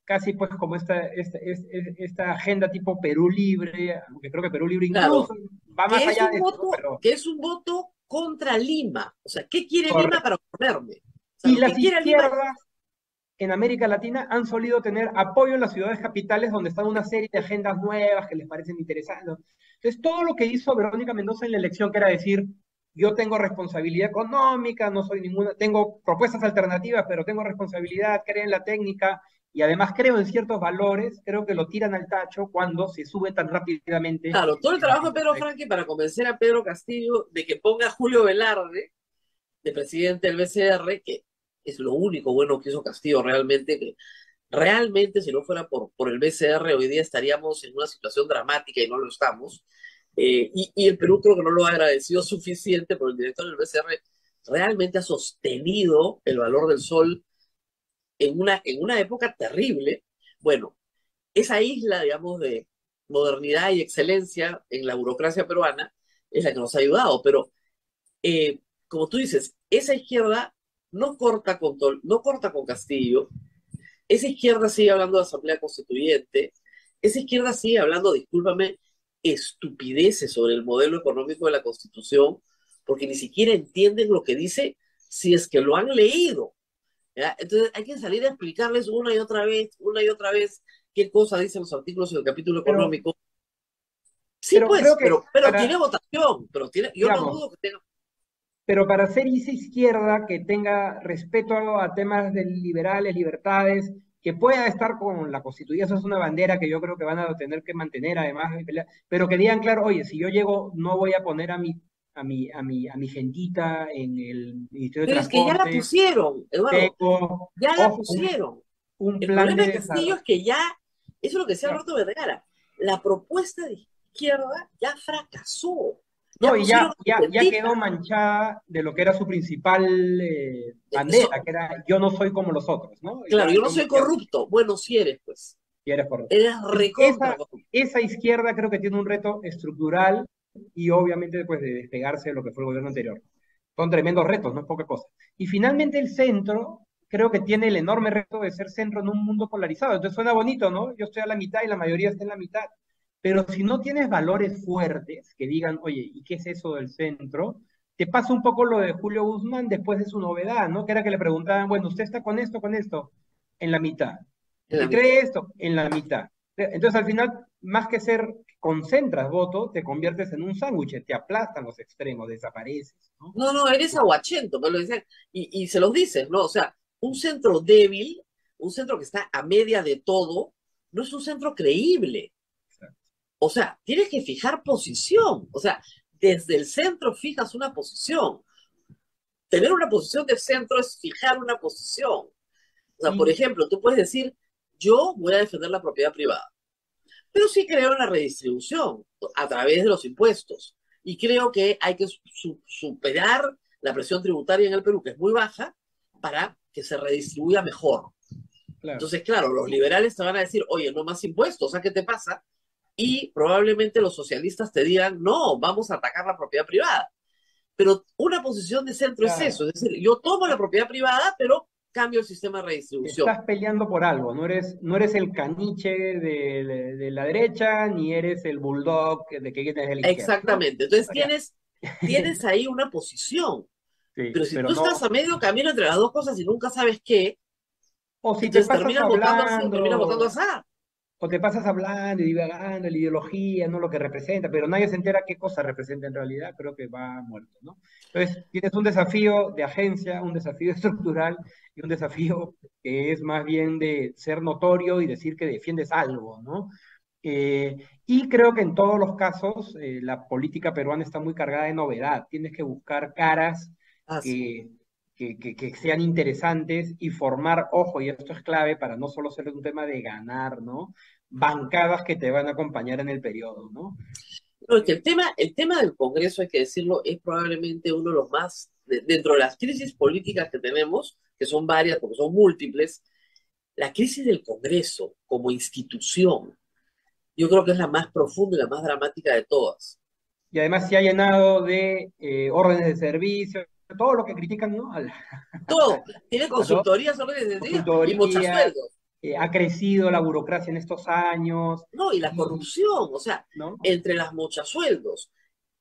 casi pues como esta agenda tipo Perú Libre, aunque creo que Perú Libre Claro, incluso va más allá de eso, ¿no? Pero que es un voto contra Lima. O sea, ¿qué quiere Lima correcto. para oponerme? O sea, Y lo las que quiere Lima, izquierdas en América Latina han solido tener apoyo en las ciudades capitales donde están una serie de agendas nuevas que les parecen interesantes. Entonces, todo lo que hizo Verónica Mendoza en la elección, que era decir, yo tengo responsabilidad económica, no soy ninguna, tengo propuestas alternativas, pero tengo responsabilidad, creo en la técnica y además creo en ciertos valores, creo que lo tiran al tacho cuando se sube tan rápidamente. Claro, todo el trabajo de Pedro Franqui para convencer a Pedro Castillo de que ponga a Julio Velarde de presidente del BCR, que es lo único bueno que hizo Castillo realmente, que realmente si no fuera por el BCR hoy día estaríamos en una situación dramática y no lo estamos. Y el Perú creo que no lo ha agradecido suficiente, porque el director del BCR realmente ha sostenido el valor del sol en una época terrible. Bueno, esa isla, digamos, de modernidad y excelencia en la burocracia peruana es la que nos ha ayudado, pero como tú dices, esa izquierda no corta con Castillo, esa izquierda sigue hablando de Asamblea Constituyente, esa izquierda sigue hablando, discúlpame, estupideces sobre el modelo económico de la Constitución, porque ni siquiera entienden lo que dice si es que lo han leído. ¿Ya? Entonces hay que salir a explicarles una y otra vez, qué cosa dicen los artículos en el capítulo Pero, económico. Sí, pero pues, creo que pero tiene para, votación, yo no digamos, dudo que tenga. pero para ser esa izquierda que tenga respeto a temas de liberales, libertades, que pueda estar con la Constitución, eso es una bandera que yo creo que van a tener que mantener además, pero que digan claro, oye, si yo llego, no voy a poner a mi gentita en el Ministerio de Pero es que ya la Transporte, pusieron, Eduardo, tengo, ya la ojo, pusieron. un El plan problema de de Castillo desarrollo. es que ya, eso es lo que decía Alberto Vergara, la propuesta de izquierda ya fracasó. Ya No, y pusieron ya, a su ya quedó gentita. manchada de lo que era su principal bandera, Eso, que era yo no soy como los otros, ¿no? claro, Ya, yo no yo me soy cierro, corrupto. Bueno, si eres, pues. y eres correcto. Eres recontra Esa, corrupto. esa izquierda creo que tiene un reto estructural y obviamente después de despegarse de lo que fue el gobierno anterior. Son tremendos retos, no es poca cosa. Y finalmente el centro creo que tiene el enorme reto de ser centro en un mundo polarizado. Entonces suena bonito, ¿no? Yo estoy a la mitad y la mayoría está en la mitad. Pero si no tienes valores fuertes que digan, oye, ¿y qué es eso del centro? Te pasa un poco lo de Julio Guzmán después de su novedad, ¿no? Que era que le preguntaban, bueno, ¿usted está con esto? En la mitad. En la mitad. ¿Cree esto? En la mitad. Entonces al final, más que ser, concentras votos, te conviertes en un sándwich, te aplastan los extremos, desapareces, ¿no? No, no, eres aguachento, me lo dicen. Y se los dices, ¿no? O sea, un centro débil, un centro que está a media de todo, no es un centro creíble. O sea, tienes que fijar posición. O sea, desde el centro fijas una posición. Tener una posición de centro es fijar una posición. O sea, por Y, ejemplo, tú puedes decir, yo voy a defender la propiedad privada, pero sí creo en la redistribución a través de los impuestos. Y creo que hay que superar la presión tributaria en el Perú, que es muy baja, para que se redistribuya mejor. claro. Entonces, claro, los liberales te van a decir, oye, no más impuestos, ¿a qué te pasa? Y probablemente los socialistas te digan, no, vamos a atacar la propiedad privada. Pero una posición de centro es Claro. eso, es decir, yo tomo la propiedad privada, pero cambio el sistema de redistribución. Estás peleando por algo, no eres el caniche de la derecha, ni eres el bulldog de que tienes de la izquierda, ¿no? Exactamente. Entonces O sea, tienes ahí una posición. sí, Pero si pero tú estás no. a medio camino entre las dos cosas y nunca sabes qué, O si te entonces pasas terminas votando así o terminas votando hablando, así. o te pasas hablando y divagando la ideología, no lo que representa, pero nadie se entera qué cosa representa en realidad, creo que va muerto, ¿no? Entonces, tienes un desafío de agencia, un desafío estructural y un desafío que es más bien de ser notorio y decir que defiendes algo, ¿no? Y creo que en todos los casos la política peruana está muy cargada de novedad. Tienes que buscar caras Así. que, que sean interesantes y formar, ojo, y esto es clave para no solo ser un tema de ganar, ¿no? Bancadas que te van a acompañar en el periodo, ¿no? No, es que el tema del Congreso, hay que decirlo, es probablemente uno de los más, dentro de las crisis políticas que tenemos, que son varias, porque son múltiples, la crisis del Congreso como institución, yo creo que es la más profunda y la más dramática de todas. Y además se ha llenado de órdenes de servicio, todo lo que critican, ¿no? Todo, tiene A todo, consultorías, órdenes de día y muchos consultorías, sueldos. ha crecido la burocracia en estos años, No, y la y, corrupción, o sea, ¿no? entre las mochasueldos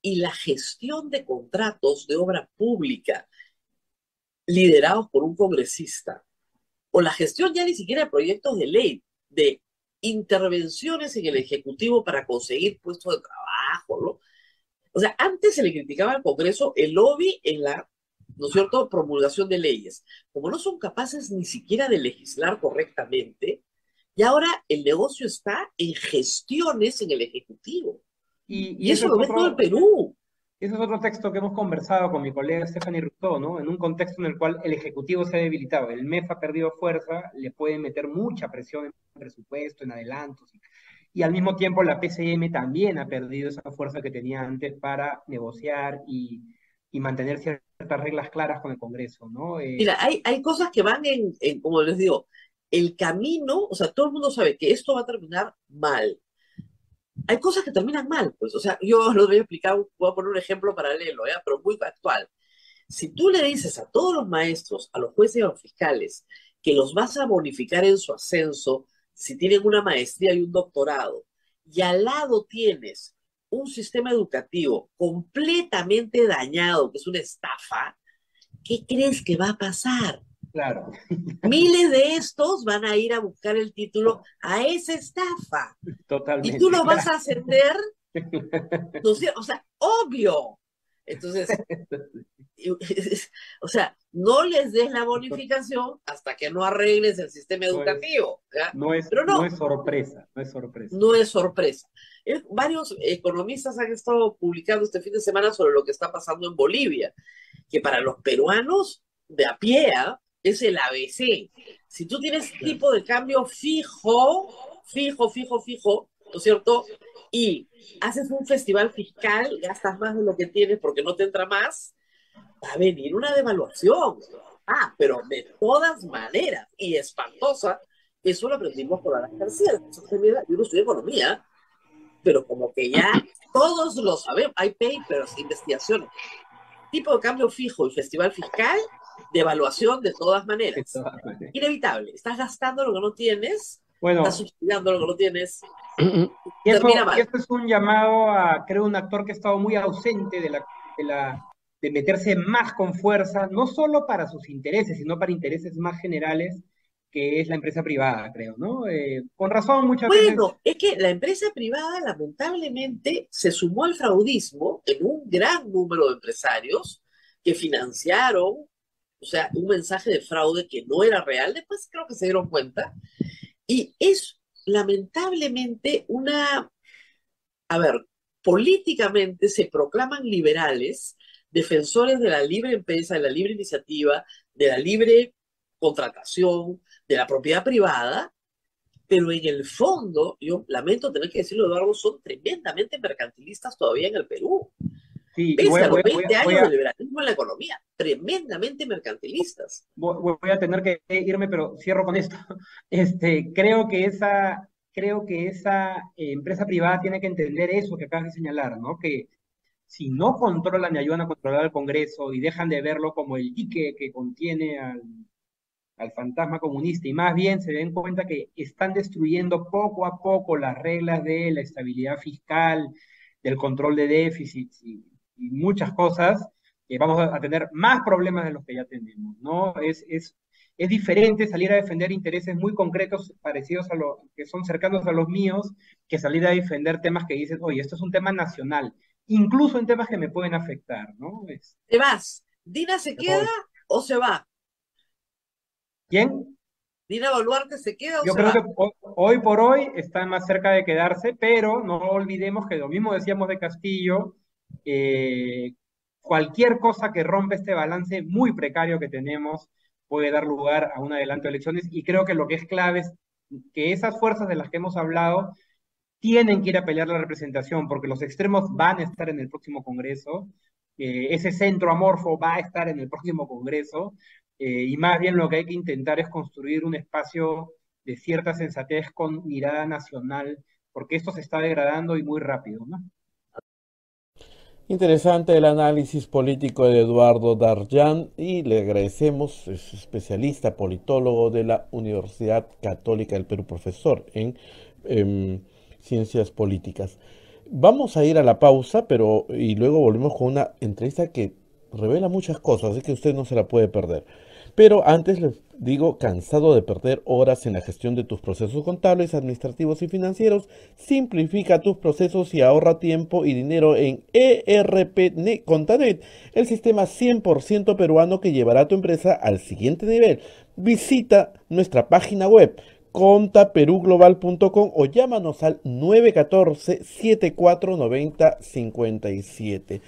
y la gestión de contratos de obra pública liderados por un congresista, o la gestión ya ni siquiera de proyectos de ley, de intervenciones en el Ejecutivo para conseguir puestos de trabajo trabajo, ¿no? O sea, antes se le criticaba al Congreso el lobby en la, ¿no es cierto?, promulgación de leyes. Como no son capaces ni siquiera de legislar correctamente, y ahora el negocio está en gestiones en el Ejecutivo. Y Y eso lo ve todo el Perú. ese es otro texto que hemos conversado con mi colega Stephanie Rousseau, ¿no? En un contexto en el cual el Ejecutivo se ha debilitado, el MEF ha perdido fuerza, le pueden meter mucha presión en presupuesto, en adelantos, y al mismo tiempo la PCM también ha perdido esa fuerza que tenía antes para negociar y mantener ciertas reglas claras con el Congreso, ¿no? Mira, hay cosas que van como les digo, el camino, o sea, todo el mundo sabe que esto va a terminar mal. Hay cosas que terminan mal, pues, o sea, yo lo voy a explicar, voy a poner un ejemplo paralelo, ¿ya? Pero muy actual. Si tú le dices a todos los maestros, a los jueces y a los fiscales, que los vas a bonificar en su ascenso si tienen una maestría y un doctorado, y al lado tienes un sistema educativo completamente dañado, que es una estafa, ¿qué crees que va a pasar? Claro, Miles de estos van a ir a buscar el título a esa estafa. Y totalmente. tú lo vas a ascender, ¿no es cierto? O sea, obvio. Entonces, o sea, no les des la bonificación hasta que no arregles el sistema educativo. ¿Ya? Pero No es sorpresa, no es sorpresa. No es sorpresa. Varios economistas han estado publicando este fin de semana sobre lo que está pasando en Bolivia, que para los peruanos de a pie es el ABC. Si tú tienes tipo de cambio fijo, ¿no es cierto? Y haces un festival fiscal, gastas más de lo que tienes porque no te entra más, va a venir una devaluación. Pero de todas maneras, y espantosa, eso lo aprendimos por Alas García. Yo no estudié economía, pero como que ya todos lo sabemos, hay papers, investigaciones. Tipo de cambio fijo y festival fiscal, devaluación de todas maneras. Inevitable. Estás gastando lo que no tienes, bueno, estás subsidiando lo que no tienes. Y eso es un llamado a, creo, un actor que ha estado muy ausente de meterse más con fuerza, no solo para sus intereses, sino para intereses más generales, que es la empresa privada, creo, ¿no? Con razón, muchas veces. Bueno, es que la empresa privada lamentablemente se sumó al fraudismo en un gran número de empresarios que financiaron, o sea, un mensaje de fraude que no era real, después creo que se dieron cuenta, y es lamentablemente políticamente se proclaman liberales, defensores de la libre empresa, de la libre iniciativa, de la libre contratación, de la propiedad privada, pero en el fondo, yo lamento tener que decirlo, Eduardo, son tremendamente mercantilistas todavía en el Perú. Sí, Pese a los 20 años de liberalismo en la economía, tremendamente mercantilistas. Voy a tener que irme, pero cierro con esto. Creo que esa empresa privada tiene que entender eso que acabas de señalar, ¿no? Que si no controlan y ayudan a controlar al Congreso y dejan de verlo como el dique que contiene al fantasma comunista y más bien se den cuenta que están destruyendo poco a poco las reglas de la estabilidad fiscal, del control de déficits y muchas cosas, vamos a tener más problemas de los que ya tenemos, ¿no? Es diferente salir a defender intereses muy concretos, parecidos a los que son cercanos a los míos, que salir a defender temas que dicen, oye, esto es un tema nacional, incluso en temas que me pueden afectar, ¿no? ¿Te vas? ¿Dina se queda o se va? ¿Quién? ¿Dina Boluarte se queda o Yo se creo va? que hoy por hoy está más cerca de quedarse, pero no olvidemos que lo mismo decíamos de Castillo, cualquier cosa que rompa este balance muy precario que tenemos puede dar lugar a un adelanto de elecciones y creo que lo que es clave es que esas fuerzas de las que hemos hablado tienen que ir a pelear la representación porque los extremos van a estar en el próximo Congreso, ese centro amorfo va a estar en el próximo Congreso y más bien lo que hay que intentar es construir un espacio de cierta sensatez con mirada nacional porque esto se está degradando y muy rápido, ¿no? Interesante el análisis político de Eduardo Darjan y le agradecemos, es especialista politólogo de la Universidad Católica del Perú, profesor en ciencias políticas. Vamos a ir a la pausa, y luego volvemos con una entrevista que revela muchas cosas, así que usted no se la puede perder. Pero antes les digo, cansado de perder horas en la gestión de tus procesos contables, administrativos y financieros, simplifica tus procesos y ahorra tiempo y dinero en ERP Contanet, el sistema 100% peruano que llevará a tu empresa al siguiente nivel. Visita nuestra página web contaperuglobal.com o llámanos al 914-7490-57.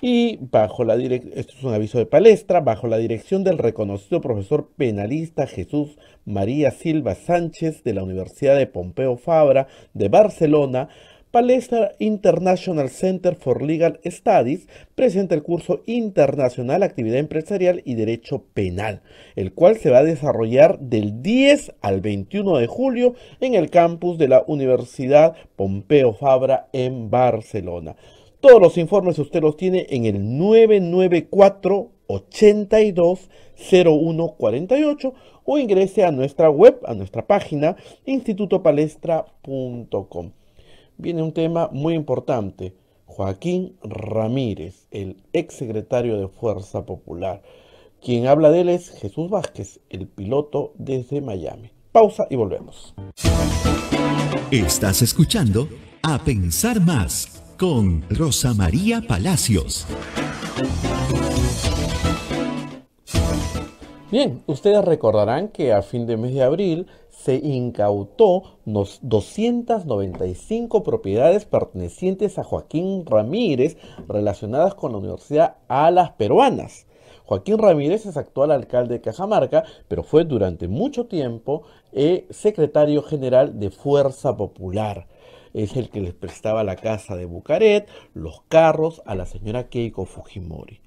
Y bajo la esto es un aviso de palestra, bajo la dirección del reconocido profesor penalista Jesús María Silva Sánchez de la Universidad de Pompeu Fabra de Barcelona, Palestra International Center for Legal Studies presenta el curso internacional Actividad Empresarial y Derecho Penal, el cual se va a desarrollar del 10 al 21 de julio en el campus de la Universidad Pompeu Fabra en Barcelona. Todos los informes usted los tiene en el 994-820148 o ingrese a nuestra web, a nuestra página institutopalestra.com. Viene un tema muy importante. Joaquín Ramírez, el exsecretario de Fuerza Popular. Quien habla de él es Jesús Vázquez, el piloto desde Miami. Pausa y volvemos. Estás escuchando A Pensar Más con Rosa María Palacios. Bien, ustedes recordarán que a fin de mes de abril se incautó 295 propiedades pertenecientes a Joaquín Ramírez relacionadas con la Universidad Alas Peruanas. Joaquín Ramírez es actual alcalde de Cajamarca, pero fue durante mucho tiempo secretario general de Fuerza Popular. Es el que les prestaba la casa de Bucaret, los carros a la señora Keiko Fujimori.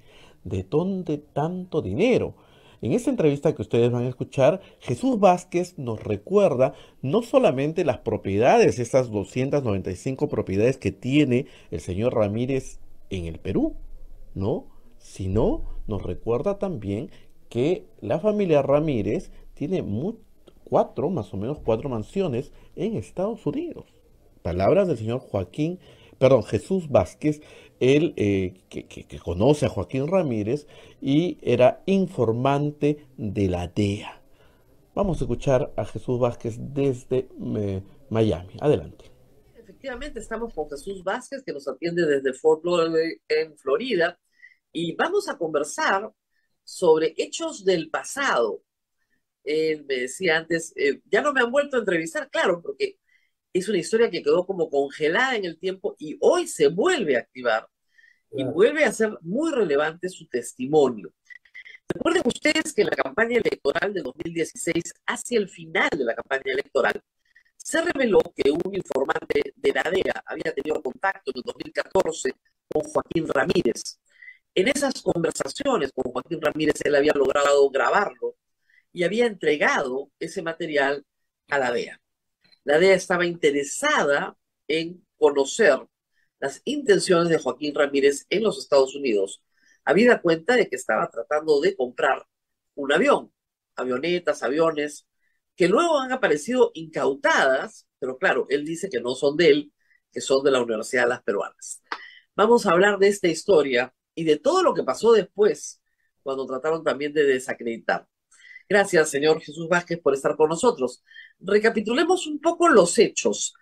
¿De dónde tanto dinero? En esta entrevista que ustedes van a escuchar, Jesús Vázquez nos recuerda no solamente las propiedades, esas 295 propiedades que tiene el señor Ramírez en el Perú, ¿no? Sino nos recuerda también que la familia Ramírez tiene más o menos cuatro mansiones en Estados Unidos. Palabras del señor Jesús Vázquez, él que conoce a Joaquín Ramírez y era informante de la DEA. Vamos a escuchar a Jesús Vázquez desde Miami. Adelante. Efectivamente, estamos con Jesús Vázquez, que nos atiende desde Fort Lauderdale, en Florida, y vamos a conversar sobre hechos del pasado. Él me decía antes, ya no me han vuelto a entrevistar, claro, porque es una historia que quedó como congelada en el tiempo y hoy se vuelve a activar y vuelve a ser muy relevante su testimonio. Recuerden ustedes que en la campaña electoral de 2016, hacia el final de la campaña electoral, se reveló que un informante de la DEA había tenido contacto en el 2014 con Joaquín Ramírez. En esas conversaciones con Joaquín Ramírez, él había logrado grabarlo y había entregado ese material a la DEA. La DEA estaba interesada en conocer las intenciones de Joaquín Ramírez en los Estados Unidos, habida cuenta de que estaba tratando de comprar un avión, avionetas, aviones, que luego han aparecido incautadas, pero claro, él dice que no son de él, que son de la Universidad de las Peruanas. Vamos a hablar de esta historia y de todo lo que pasó después, cuando trataron también de desacreditar. Gracias, señor Jesús Vázquez, por estar con nosotros. Recapitulemos un poco los hechos.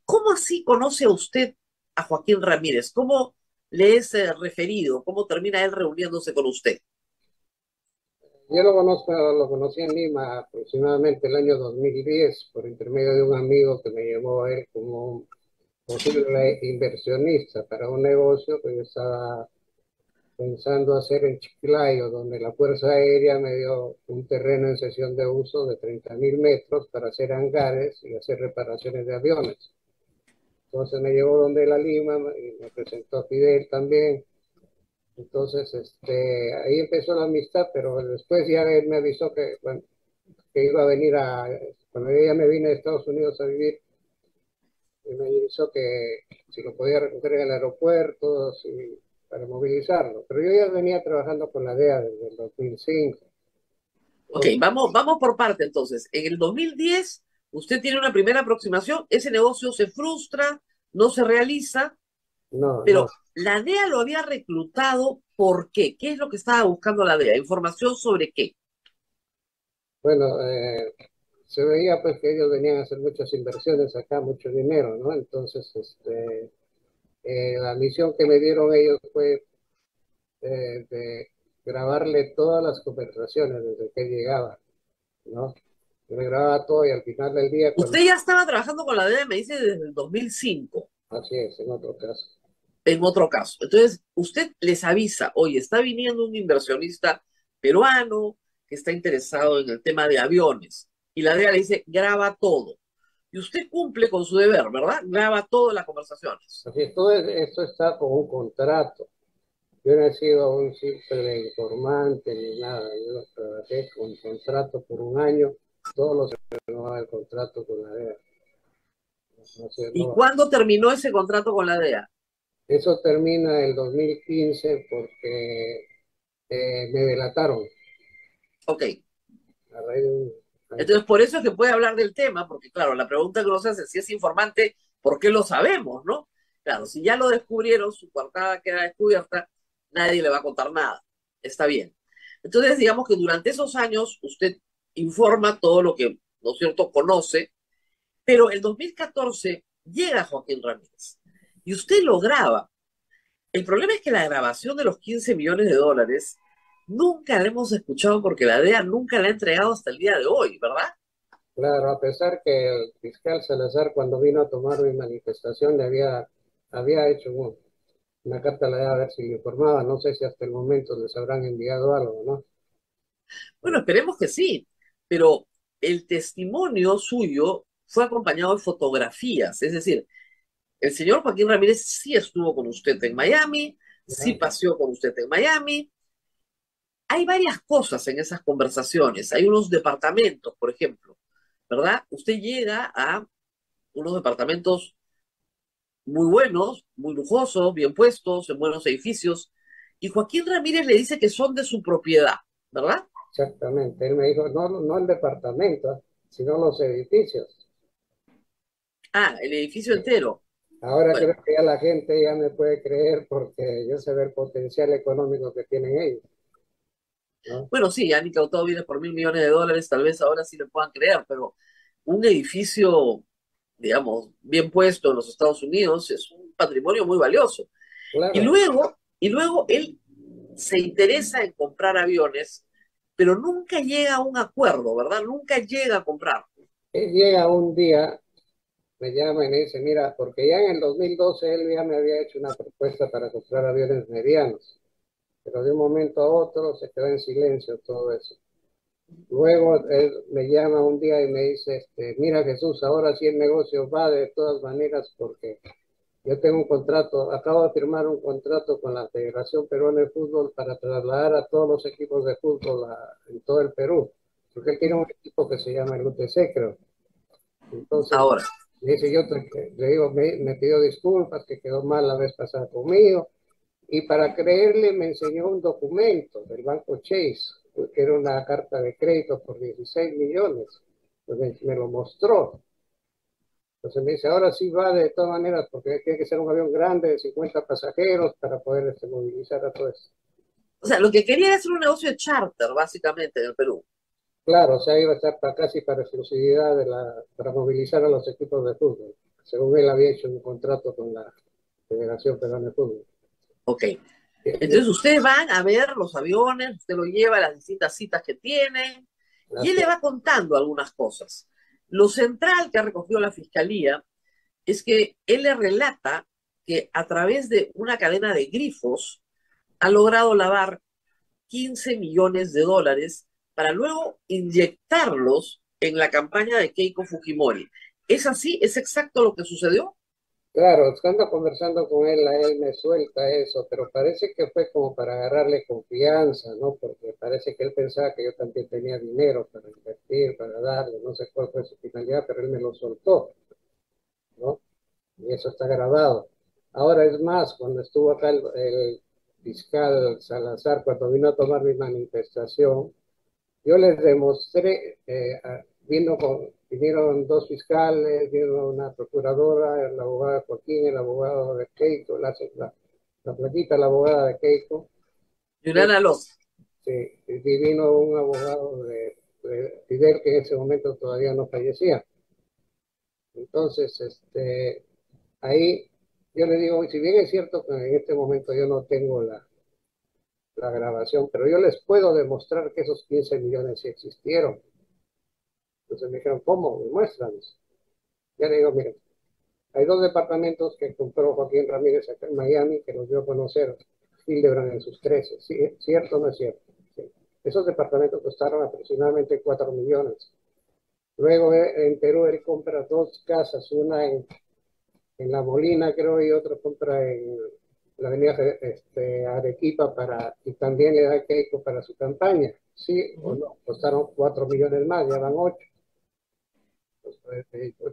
¿Cómo así conoce a usted a Joaquín Ramírez? ¿Cómo le es referido? ¿Cómo termina él reuniéndose con usted? Yo lo conocí en Lima aproximadamente el año 2010 por intermedio de un amigo que me llamó a él como un posible inversionista para un negocio que yo estaba pensando hacer en Chiclayo, donde la Fuerza Aérea me dio un terreno en cesión de uso de 30.000 metros para hacer hangares y hacer reparaciones de aviones. Entonces me llevó donde la Lima y me presentó a Fidel también. Entonces, ahí empezó la amistad, pero después ya él me avisó que, bueno, que iba a venir cuando yo ya me vine de Estados Unidos a vivir, y me avisó que si lo podía recoger en el aeropuerto, para movilizarlo. Pero yo ya venía trabajando con la DEA desde el 2005. Ok, vamos por parte entonces. En el 2010, usted tiene una primera aproximación, ese negocio se frustra, no se realiza, pero la DEA lo había reclutado, ¿por qué? ¿Qué es lo que estaba buscando la DEA? ¿Información sobre qué? Bueno, se veía pues que ellos venían a hacer muchas inversiones acá, mucho dinero, ¿no? Entonces, la misión que me dieron ellos fue de grabarle todas las conversaciones desde que llegaba, ¿no? Yo me grababa todo y al final del día, cuando, Usted ya estaba trabajando con la DEA, me dice, desde el 2005, así es, en otro caso. en otro caso. Entonces, usted les avisa, oye, está viniendo un inversionista peruano que está interesado en el tema de aviones. Y la DEA le dice, graba todo. Y usted cumple con su deber, ¿verdad? Graba todas las conversaciones. Así es, todo esto está con un contrato. Yo no he sido un simple informante ni nada. Yo trabajé con contrato por un año. Todos los renovaba el contrato con la DEA. No sé, ¿Y no. cuándo terminó ese contrato con la DEA? Eso termina el 2015 porque me delataron Ok. a raíz de un... Entonces, por eso es que puede hablar del tema, porque claro, la pregunta que nos hace, si es informante, ¿por qué lo sabemos, no? Claro, si ya lo descubrieron, su coartada queda descubierta, nadie le va a contar nada. Está bien. Entonces, digamos que durante esos años usted informa todo lo que, ¿no es cierto?, conoce, pero el 2014 llega Joaquín Ramírez y usted lo graba. El problema es que la grabación de los 15 millones de dólares nunca la hemos escuchado porque la DEA nunca la ha entregado hasta el día de hoy, ¿verdad? Claro, a pesar que el fiscal Salazar cuando vino a tomar mi manifestación había hecho una carta a la DEA a ver si le informaba. No sé si hasta el momento les habrán enviado algo, ¿no? Bueno, esperemos que sí, pero el testimonio suyo fue acompañado de fotografías, es decir, el señor Joaquín Ramírez sí estuvo con usted en Miami, sí Ya, paseó con usted en Miami. Hay varias cosas en esas conversaciones, hay unos departamentos, por ejemplo, ¿verdad? Usted llega a unos departamentos muy buenos, muy lujosos, bien puestos, en buenos edificios, y Joaquín Ramírez le dice que son de su propiedad, ¿verdad? exactamente. Él me dijo, no, no el departamento, sino los edificios. Ah, el edificio entero. Ahora Bueno, creo que ya la gente ya me puede creer porque yo sé ver el potencial económico que tienen ellos, ¿no? bueno, sí, han incautado bienes por $1.000 millones, tal vez ahora sí le puedan creer, pero un edificio, digamos, bien puesto en los Estados Unidos es un patrimonio muy valioso. Claro, Y luego él se interesa en comprar aviones, pero nunca llega a un acuerdo, ¿verdad? Nunca llega a comprar. él llega un día, me llama y me dice, mira, porque ya en el 2012 él ya me había hecho una propuesta para comprar aviones medianos, pero de un momento a otro se quedó en silencio todo eso. Luego él me llama un día y me dice, mira Jesús, ahora sí el negocio va de todas maneras porque yo tengo un contrato, acabo de firmar un contrato con la Federación Peruana de Fútbol para trasladar a todos los equipos de fútbol en todo el Perú, porque él tiene un equipo que se llama el UTC, creo. Entonces, Ahora, le dice, le digo, me pidió disculpas, que quedó mal la vez pasada conmigo, y para creerle me enseñó un documento del banco Chase, que era una carta de crédito por 16 millones. Pues me lo mostró. Entonces me dice, ahora sí va de todas maneras, porque tiene que ser un avión grande de 50 pasajeros para poder movilizar a todo eso. o sea, lo que quería era hacer un negocio de charter, básicamente, en el Perú. Claro, o sea, iba a estar casi para exclusividad para movilizar a los equipos de fútbol. Según él había hecho un contrato con la Federación Peruana de Fútbol. Ok. Y Entonces ustedes van a ver los aviones, usted lo lleva a las distintas citas que tienen, y él así le va contando algunas cosas. Lo central que ha recogido la fiscalía es que él le relata que a través de una cadena de grifos ha logrado lavar 15 millones de dólares para luego inyectarlos en la campaña de Keiko Fujimori. ¿Es así? ¿Es exacto lo que sucedió? claro, estando conversando con él, a él me suelta eso, pero parece que fue como para agarrarle confianza, ¿no? Porque parece que él pensaba que yo también tenía dinero para invertir, para darle, no sé cuál fue su finalidad, pero él me lo soltó, ¿no? Y eso está grabado. Ahora es más, cuando estuvo acá el fiscal Salazar, cuando vino a tomar mi manifestación, yo les demostré, vinieron dos fiscales, vino una procuradora, el abogado Joaquín, el abogado de Keiko, la plaquita, la abogada de Keiko, y, Juliana López. y vino un abogado Fidel, que en ese momento todavía no fallecía. Entonces, ahí yo le digo, si bien es cierto que en este momento yo no tengo la grabación, pero yo les puedo demostrar que esos 15 millones sí existieron. Entonces me dijeron, ¿cómo? Demuéstranos. Ya le digo, miren, hay dos departamentos que compró Joaquín Ramírez acá en Miami, que los dio a conocer Hildebrand en sus 13. ¿Sí, ¿cierto o no es cierto? Sí. Esos departamentos costaron aproximadamente 4 millones. Luego en Perú él compra dos casas, una en La Molina, creo, y otra compra en la avenida Arequipa y también le da a Keiko para su campaña. ¿Sí o no? Costaron 4 millones más, ya van 8.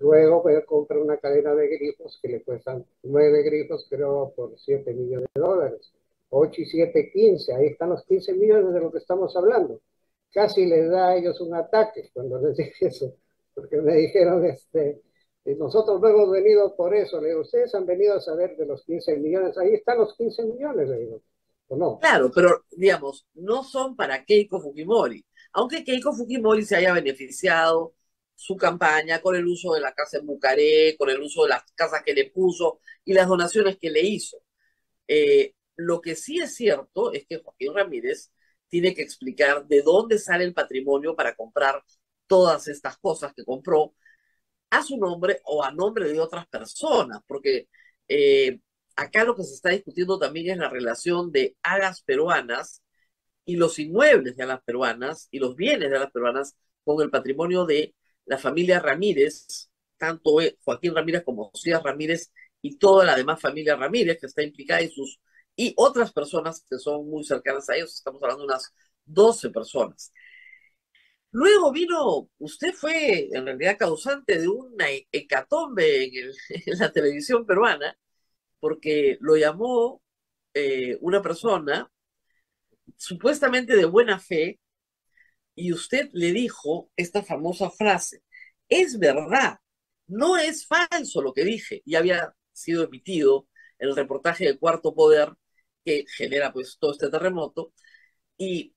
Luego compra una cadena de grifos que le cuestan 9 grifos, creo, por 7 millones de dólares. 8 y 7, 15. Ahí están los 15 millones de lo que estamos hablando. Casi les da a ellos un ataque cuando les dije eso, porque me dijeron, nosotros no hemos venido por eso. Le digo, ustedes han venido a saber de los 15 millones. Ahí están los 15 millones, le digo. ¿O no? Claro, pero digamos, no son para Keiko Fujimori. Aunque Keiko Fujimori se haya beneficiado su campaña con el uso de la casa en Bucaré, con el uso de las casas que le puso y las donaciones que le hizo. Lo que sí es cierto es que Joaquín Ramírez tiene que explicar de dónde sale el patrimonio para comprar todas estas cosas que compró a su nombre o a nombre de otras personas, porque acá lo que se está discutiendo también es la relación de alas peruanas y los inmuebles de alas peruanas y los bienes de alas peruanas con el patrimonio de la familia Ramírez, tanto Joaquín Ramírez como Cías Ramírez y toda la demás familia Ramírez que está implicada y otras personas que son muy cercanas a ellos, estamos hablando de unas 12 personas. Luego usted fue en realidad causante de una hecatombe en la televisión peruana, porque lo llamó una persona supuestamente de buena fe, y usted le dijo esta famosa frase: es verdad, no es falso lo que dije. Y había sido emitido el reportaje de Cuarto Poder que genera pues todo este terremoto, y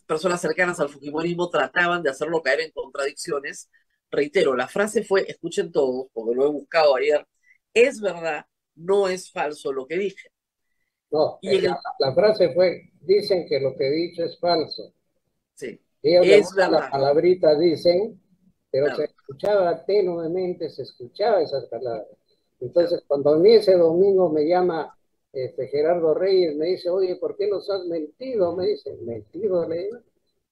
personas cercanas al fujimorismo trataban de hacerlo caer en contradicciones. Reitero, la frase fue, escuchen todos, porque lo he buscado ayer: es verdad, no es falso lo que dije. No, Y en el, la frase fue, dicen que lo que he dicho es falso. sí, Ellos le es buscan la verdad, palabrita, dicen, pero se claro, escuchaba tenuemente, se escuchaba esas palabras. claro. Entonces, cuando a mí ese domingo me llama Gerardo Reyes, me dice, oye, ¿por qué nos has mentido? Me dice, ¿mentido? Le digo.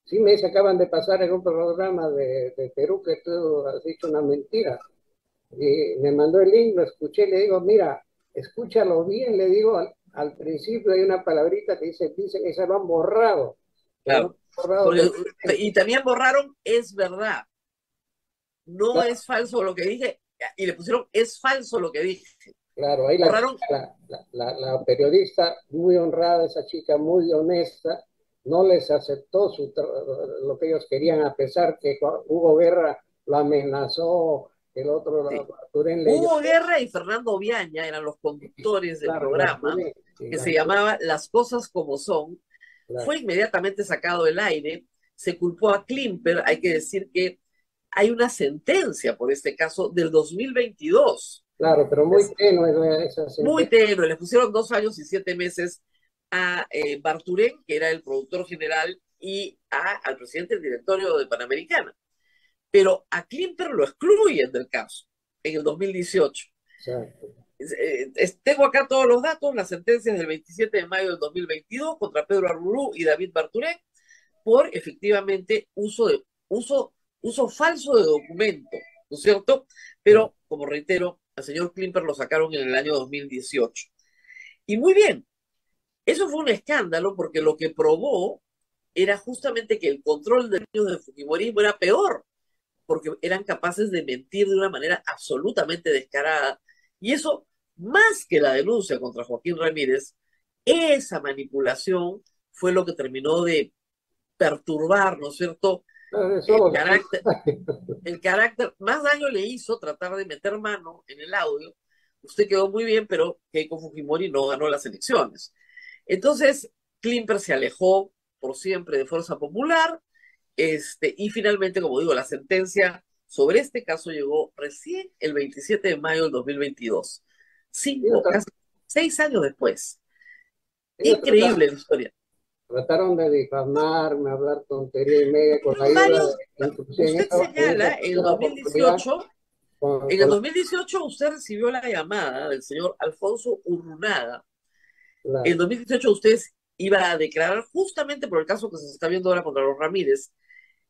Sí, me dice, acaban de pasar en un programa de Perú que tú has dicho una mentira. Y me mandó el link, lo escuché, le digo, mira, escúchalo bien, le digo, al principio hay una palabrita que dicen que se lo han borrado, pero no Claro. han borrado Porque, totalmente. y también borraron es verdad, no es falso lo que dije, y le pusieron es falso lo que dije. Claro, ahí la Borraron, chica, la periodista, muy honrada, esa chica muy honesta, no les aceptó lo que ellos querían, a pesar que Hugo Guerra lo amenazó, el otro, sí. Turén le Hugo Guerra y Fernando Viaña eran los conductores del claro, programa, que se llamaba Las Cosas Como Son. claro, Fue inmediatamente sacado del aire, se culpó a Klimper. Hay que decir que hay una sentencia por este caso del 2022. claro, pero muy tenue esa Muy sentencia. tenue, le pusieron 2 años y 7 meses a Barturén, que era el productor general, y al presidente del directorio de Panamericana. Pero a Klimper lo excluyen del caso en el 2018. Exacto. Tengo acá todos los datos, las sentencias del 27 de mayo del 2022 contra Pedro Arrulú y David Barturén por efectivamente uso falso de documento, ¿no es cierto? Pero, como reitero, al señor Klimper lo sacaron en el año 2018. Y muy bien, eso fue un escándalo porque lo que probó era justamente que el control de niños del fujimorismo era peor, porque eran capaces de mentir de una manera absolutamente descarada. Y eso, más que la denuncia contra Joaquín Ramírez, esa manipulación fue lo que terminó de perturbar, ¿no es cierto?, Claro, eso el lo carácter, el carácter. Más daño le hizo tratar de meter mano en el audio. Usted quedó muy bien, pero Keiko Fujimori no ganó las elecciones. Entonces, Klimper se alejó por siempre de Fuerza Popular Y finalmente, como digo, la sentencia sobre este caso llegó recién el 27 de mayo del 2022. Ellos, Casi 6 años después. ellos Increíble la historia. trataron de difamarme, hablar tontería y media con la Fueron ayuda varios. inclusive Usted en esa señala, primera oportunidad, en el con 2018 usted recibió la llamada del señor Alfonso Urrunaga. En la, 2018 usted iba a declarar justamente por el caso que se está viendo ahora contra los Ramírez,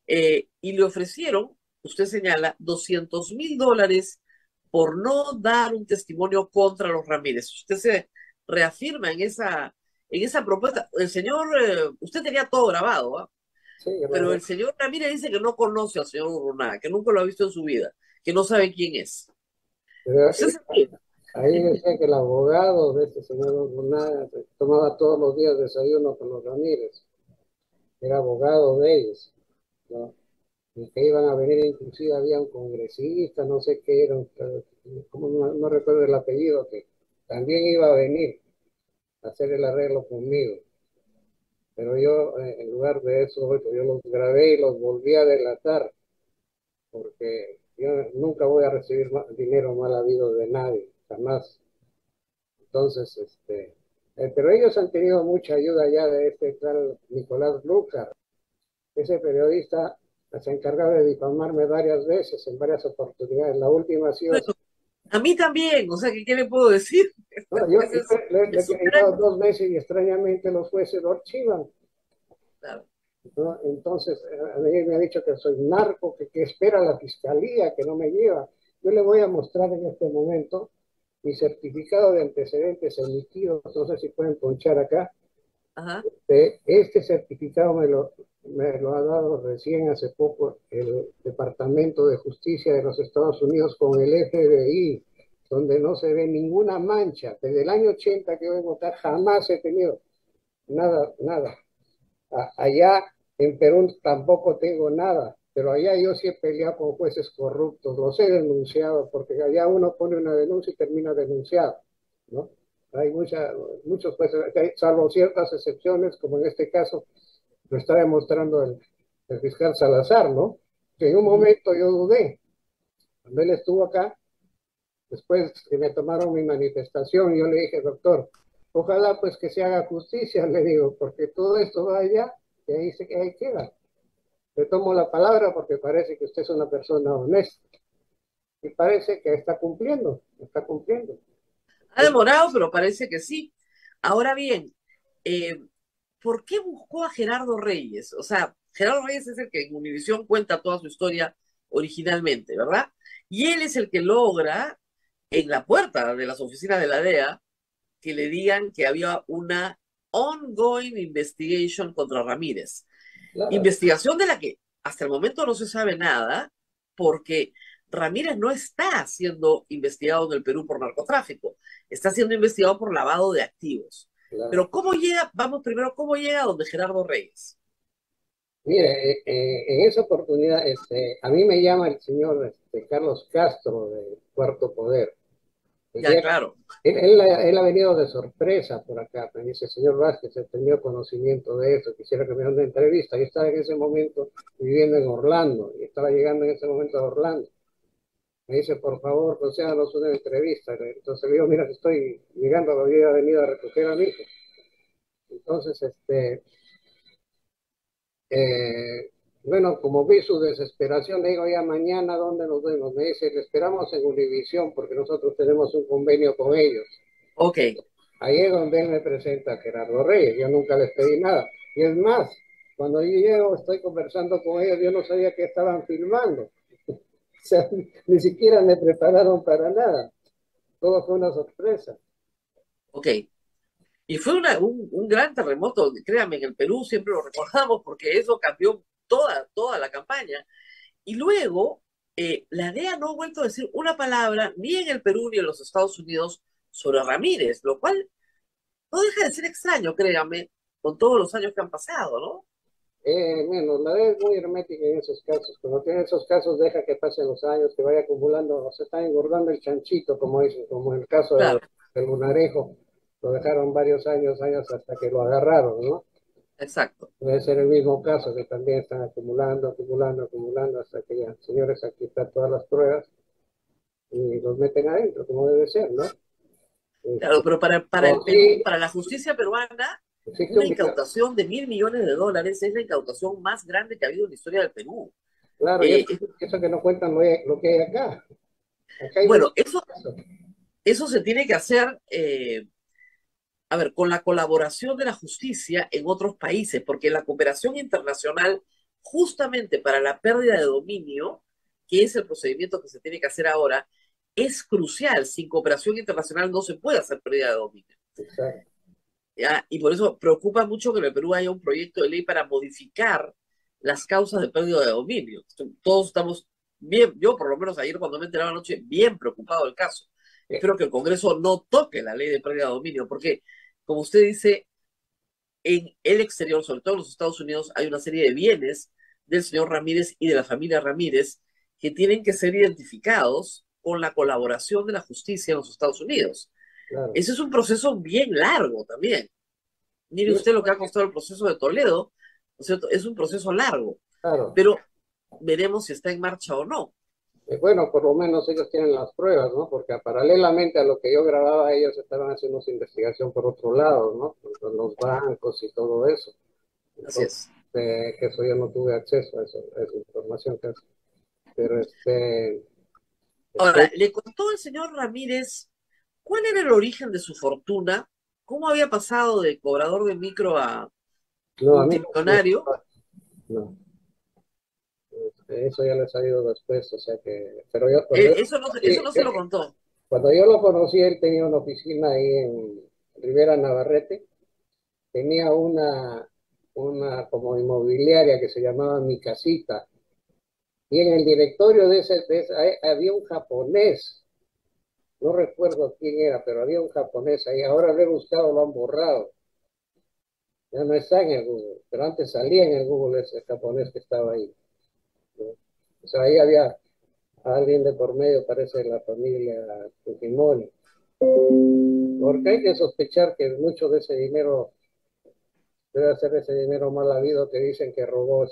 y le ofrecieron, usted señala, $200,000 por no dar un testimonio contra los Ramírez. Usted se reafirma en esa propuesta. El señor, usted tenía todo grabado, ¿ah? sí, Pero el señor Ramírez dice que no conoce al señor Urrunaga, que nunca lo ha visto en su vida, que no sabe quién es. pero, Usted se ríe. ahí decía que el abogado de este señor Luna tomaba todos los días desayuno con los Ramírez, era abogado de ellos, ¿no? Y que iban a venir, inclusive había un congresista, no sé qué era, como no recuerdo el apellido, que también iba a venir a hacer el arreglo conmigo. Pero yo, en lugar de eso, pues, yo los grabé y los volví a delatar, porque yo nunca voy a recibir dinero mal habido de nadie, jamás. Entonces, pero ellos han tenido mucha ayuda ya de este tal Nicolás Lucar. Ese periodista se ha encargado de difamarme varias veces, en varias oportunidades. La última ha sido, Bueno, a mí también, o sea, ¿qué le puedo decir? no, yo Ese le he es un querido gran... 2 veces y extrañamente los jueces lo archivan. Claro. ¿No? Entonces, a mí me ha dicho que soy narco, que espera la fiscalía, que no me lleva. Yo le voy a mostrar en este momento mi certificado de antecedentes emitidos, no sé si pueden ponchar acá. Ajá. Este certificado me lo ha dado recién hace poco el Departamento de Justicia de los Estados Unidos con el FBI, donde no se ve ninguna mancha. Desde el año 80 que voy a votar, jamás he tenido nada, nada. Allá en Perú tampoco tengo nada, pero allá yo sí he peleado con jueces corruptos, los he denunciado, porque allá uno pone una denuncia y termina denunciado, ¿no? Hay muchos jueces, salvo ciertas excepciones, como en este caso lo está demostrando el fiscal Salazar, ¿no? Que en un Ujú. momento yo dudé, cuando él estuvo acá, después que me tomaron mi manifestación, yo le dije, doctor, ojalá pues que se haga justicia, le digo, porque todo esto va allá y ahí queda. Le tomo la palabra porque parece que usted es una persona honesta y parece que está cumpliendo, está cumpliendo. Ha demorado, pero parece que sí. Ahora bien, eh, ¿por qué buscó a Gerardo Reyes? O sea, Gerardo Reyes es el que en Univisión cuenta toda su historia originalmente, ¿verdad? Y él es el que logra en la puerta de las oficinas de la DEA que le digan que había una ongoing investigation contra Ramírez. Claro, Investigación de la que hasta el momento no se sabe nada, porque Ramírez no está siendo investigado en el Perú por narcotráfico, está siendo investigado por lavado de activos. claro. Pero ¿cómo llega? Vamos primero, ¿cómo llega a donde Gerardo Reyes? Mire, en esa oportunidad, a mí me llama el señor Carlos Castro de Cuarto Poder. Ya, Él, claro. él ha venido de sorpresa por acá. Me dice, señor Vázquez, he tenido conocimiento de esto, quisiera que me hagan una entrevista. Yo estaba en ese momento viviendo en Orlando y estaba llegando en ese momento a Orlando. Me dice, por favor, concédanos una entrevista. Entonces le digo, mira, estoy llegando, había venido a recoger a mi hijo. Entonces, eh, bueno, como vi su desesperación, le digo, ya mañana, ¿dónde nos vemos? Me dice, le esperamos en Univisión porque nosotros tenemos un convenio con ellos. Ok. Ahí es donde él me presenta a Gerardo Reyes. Yo nunca les pedí nada. Y es más, cuando yo llego, estoy conversando con ellos, yo no sabía que estaban filmando. O sea, ni siquiera me prepararon para nada. Todo fue una sorpresa. Ok. Y fue un gran terremoto, créanme, en el Perú siempre lo recordamos porque eso cambió toda la campaña. Y luego, la DEA no ha vuelto a decir una palabra ni en el Perú ni en los Estados Unidos sobre Ramírez, lo cual no deja de ser extraño, créanme, con todos los años que han pasado, ¿no? Bueno, la ley es muy hermética en esos casos. Cuando tiene esos casos, deja que pasen los años, que vaya acumulando, se está engordando el chanchito, como dicen, como en el caso Claro. del lunarejo. Lo dejaron varios años hasta que lo agarraron, ¿no? Exacto. Debe ser el mismo caso, que también están acumulando, hasta que ya, señores, aquí están todas las pruebas y los meten adentro, como debe ser, ¿no? Claro, Este, pero para el o Perú, sí, para la justicia peruana, existe una un video, incautación de $1.000 millones es la incautación más grande que ha habido en la historia del Perú. claro, y Eh, eso que no cuentan lo que hay acá. Acá hay bueno, mucho eso, caso. eso se tiene que hacer, a ver, con la colaboración de la justicia en otros países, porque la cooperación internacional, justamente para la pérdida de dominio, que es el procedimiento que se tiene que hacer ahora, es crucial. Sin cooperación internacional no se puede hacer pérdida de dominio. Exacto. ¿Ya? Y por eso preocupa mucho que en el Perú haya un proyecto de ley para modificar las causas de pérdida de dominio. Todos estamos bien, yo por lo menos ayer cuando me enteraba anoche, bien preocupado del caso. Eh, Espero que el Congreso no toque la ley de pérdida de dominio, porque, como usted dice, en el exterior, sobre todo en los Estados Unidos, hay una serie de bienes del señor Ramírez y de la familia Ramírez que tienen que ser identificados con la colaboración de la justicia en los Estados Unidos. claro. Ese es un proceso bien largo también. Mire Y usted lo que ha costado el proceso de Toledo, ¿no es cierto? Es un proceso largo, claro. pero veremos si está en marcha o no. Bueno, por lo menos ellos tienen las pruebas, ¿no? Porque paralelamente a lo que yo grababa, ellos estaban haciendo su investigación por otro lado, ¿no? Con los bancos y todo eso. Así Entonces, es. que eso yo no tuve acceso a, eso, a esa información casi. Pero Ahora, estoy, le contó el señor Ramírez cuál era el origen de su fortuna, cómo había pasado de cobrador de micro a no, a mí no me multimillonario. no, eso ya lo he sabido después, o sea que, pero yo cuando yo, Eso no se lo contó. cuando yo lo conocí, él tenía una oficina ahí en Rivera Navarrete, tenía una como inmobiliaria que se llamaba Mi Casita, y en el directorio ahí había un japonés, no recuerdo quién era, pero había un japonés ahí, ahora lo he buscado, lo han borrado, ya no está en el Google, pero antes salía en el Google ese japonés que estaba ahí, ¿no? O sea, ahí había alguien de por medio, parece de la familia Fujimori, porque hay que sospechar que mucho de ese dinero debe ser ese dinero mal habido que dicen que robó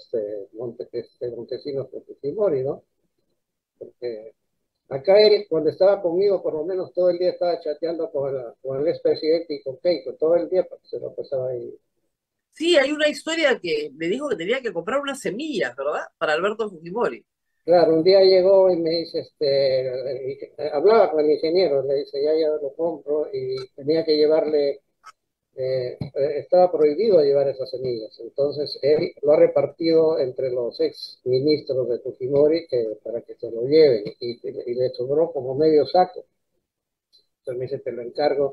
Montesinos con Fujimori, ¿no? Porque acá él, cuando estaba conmigo, por lo menos todo el día estaba chateando con el expresidente y con Keiko, todo el día se lo pasaba ahí. Sí, hay una historia que me dijo que tenía que comprar unas semillas, ¿verdad? Para Alberto Fujimori. Claro, un día llegó y me dice, hablaba con el ingeniero, le dice, ya lo compro y tenía que llevarle, estaba prohibido llevar esas semillas. Entonces él lo ha repartido entre los ex ministros de Fujimori para que se lo lleven y le sobró como medio saco. Entonces me dice, te lo encargo.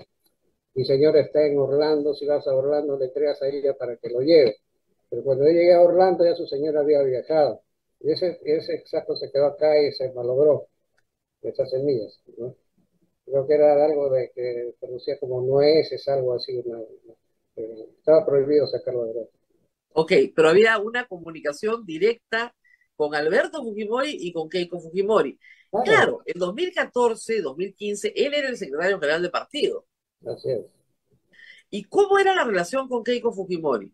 Mi señora está en Orlando, si vas a Orlando le creas a ella para que lo lleve. Pero cuando yo llegué a Orlando ya su señora había viajado. Y ese saco se quedó acá y se malogró, esas semillas, ¿no? Creo que era algo de que producía como nueces, algo así. Estaba prohibido sacarlo de verdad. Ok, pero había una comunicación directa con Alberto Fujimori y con Keiko Fujimori. Claro, Claro, en 2014, 2015, él era el secretario general del partido. así es. ¿Y cómo era la relación con Keiko Fujimori?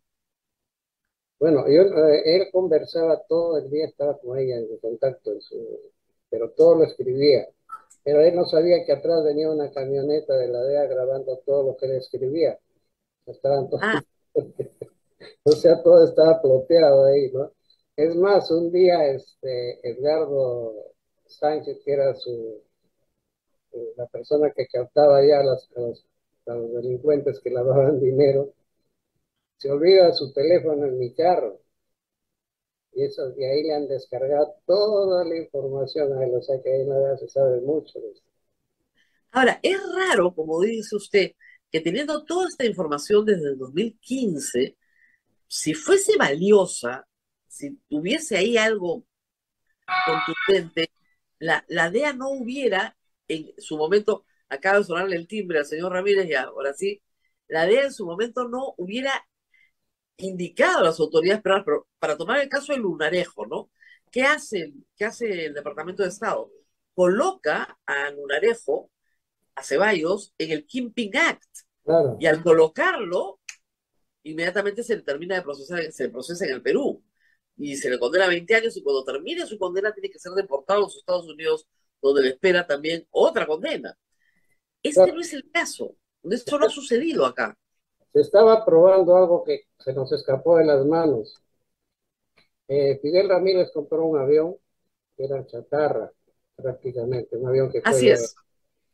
Bueno, él conversaba todo el día, estaba con ella en contacto, pero todo lo escribía. Pero él no sabía que atrás venía una camioneta de la DEA grabando todo lo que él escribía. Estaban todos, Ah, o sea, todo estaba ploteado ahí, ¿no? Es más, un día Edgardo Sánchez, que era la persona que captaba ya a los delincuentes que lavaban dinero, se olvida su teléfono en mi carro. Y ahí le han descargado toda la información a él, o sea que ahí nada se sabe mucho de esto. ahora, es raro, como dice usted, que teniendo toda esta información desde el 2015, si fuese valiosa, si tuviese ahí algo contundente, la DEA no hubiera, en su momento, acaba de sonarle el timbre al señor Ramírez y ahora sí, la DEA en su momento no hubiera indicado a las autoridades penales, pero para tomar el caso del Lunarejo, ¿no? ¿Qué hace el Departamento de Estado? Coloca a Lunarejo, a Ceballos, en el Kingpin Act. Claro, Y al colocarlo, inmediatamente se le termina de procesar, se procesa en el Perú y se le condena a 20 años y cuando termine su condena tiene que ser deportado a los Estados Unidos, donde le espera también otra condena. Este no es el caso. Esto no ha sucedido acá. Se estaba probando algo que se nos escapó de las manos. Fidel Ramírez compró un avión que era chatarra, prácticamente, un avión que fue... Así es.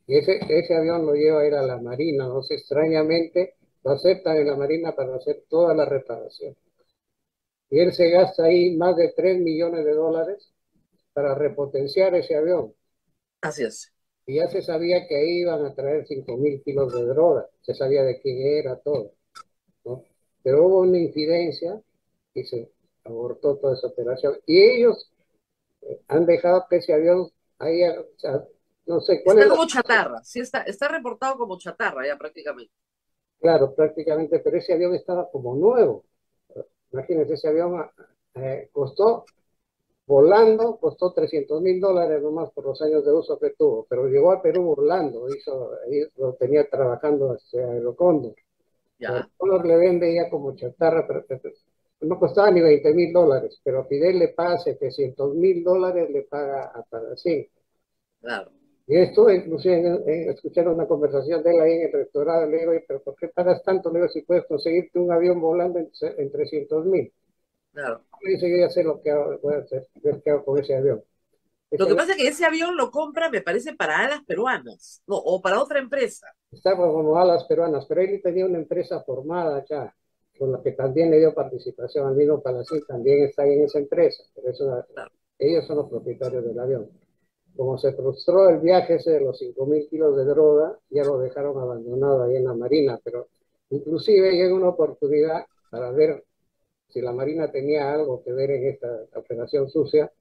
Y ese avión lo lleva a ir a la Marina, no sé, extrañamente lo aceptan en la Marina para hacer toda la reparación. Y él se gasta ahí más de 3 millones de dólares para repotenciar ese avión. Así es. Y ya se sabía que ahí iban a traer 5.000 kilos de droga, se sabía de quién era todo, ¿no? Pero hubo una incidencia y se abortó toda esa operación. Y ellos han dejado que ese avión ahí, o sea, no sé cuál está es como chatarra, sí está reportado como chatarra ya prácticamente. Claro, prácticamente, pero ese avión estaba como nuevo. Imagínense, ese avión costó, volando, costó $300.000 nomás por los años de uso que tuvo, pero llegó a Perú volando, lo tenía trabajando hacia Aerocóndor. Aerocóndor le vende ya como chatarra, pero no costaba ni $20.000, pero a Fidel le paga $700.000, le paga a Padacín. Claro. Y estuve inclusive escuchando una conversación de él ahí en el rectorado, le digo, pero ¿por qué pagas tanto? Le digo, si puedes conseguirte un avión volando en 300.000. Claro. Le dice, yo ya sé lo que voy a hacer, ver qué hago con ese avión. Lo que pasa es que ese avión lo compra, me parece, para alas peruanas, no, o para otra empresa. Estaba como alas peruanas, pero él tenía una empresa formada acá, con la que también le dio participación al mismo Palacín, también está ahí en esa empresa, pero claro. Ellos son los propietarios del avión. Como se frustró el viaje ese de los 5.000 kilos de droga, ya lo dejaron abandonado ahí en la Marina, pero inclusive llega una oportunidad para ver si la Marina tenía algo que ver en esta operación sucia.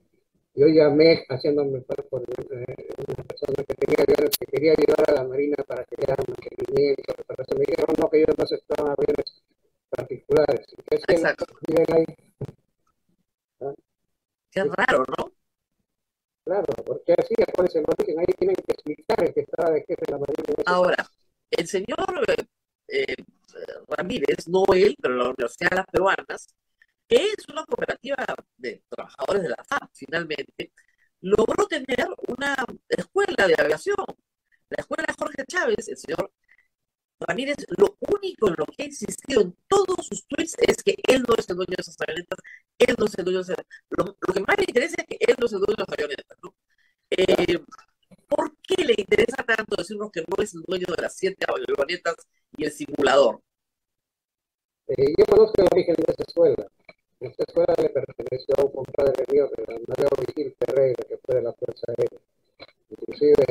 Yo llamé haciéndome por una persona que tenía aviones que quería llevar a la Marina para que hagan mantenimiento, reparación. Me dijeron no, que ellos no aceptaban aviones particulares. Exacto. Ahí. ¿Ah? Qué raro, ¿no? Claro, porque así aparece el origen, ahí tienen que explicar el que estaba de jefe de la Marina. Ahora, el señor Ramírez, no él, pero la Universidad de las Peruanas, que es una cooperativa de trabajadores de la FAP, finalmente, logró tener una escuela de aviación. La escuela Jorge Chávez, el señor Ramírez, lo único en lo que ha existido en todos sus tweets es que él no es el dueño de esas avionetas, él no es el dueño de esas... Lo que más le interesa es que él no es el dueño de las avionetas, ¿no? ¿Por qué le interesa tanto decirnos que no es el dueño de las 7 avionetas y el simulador? Yo conozco el origen de esa escuela. Esta escuela le perteneció a un compadre mío, que era Mario Vigil Ferreira, que fue de la Fuerza Aérea. Inclusive,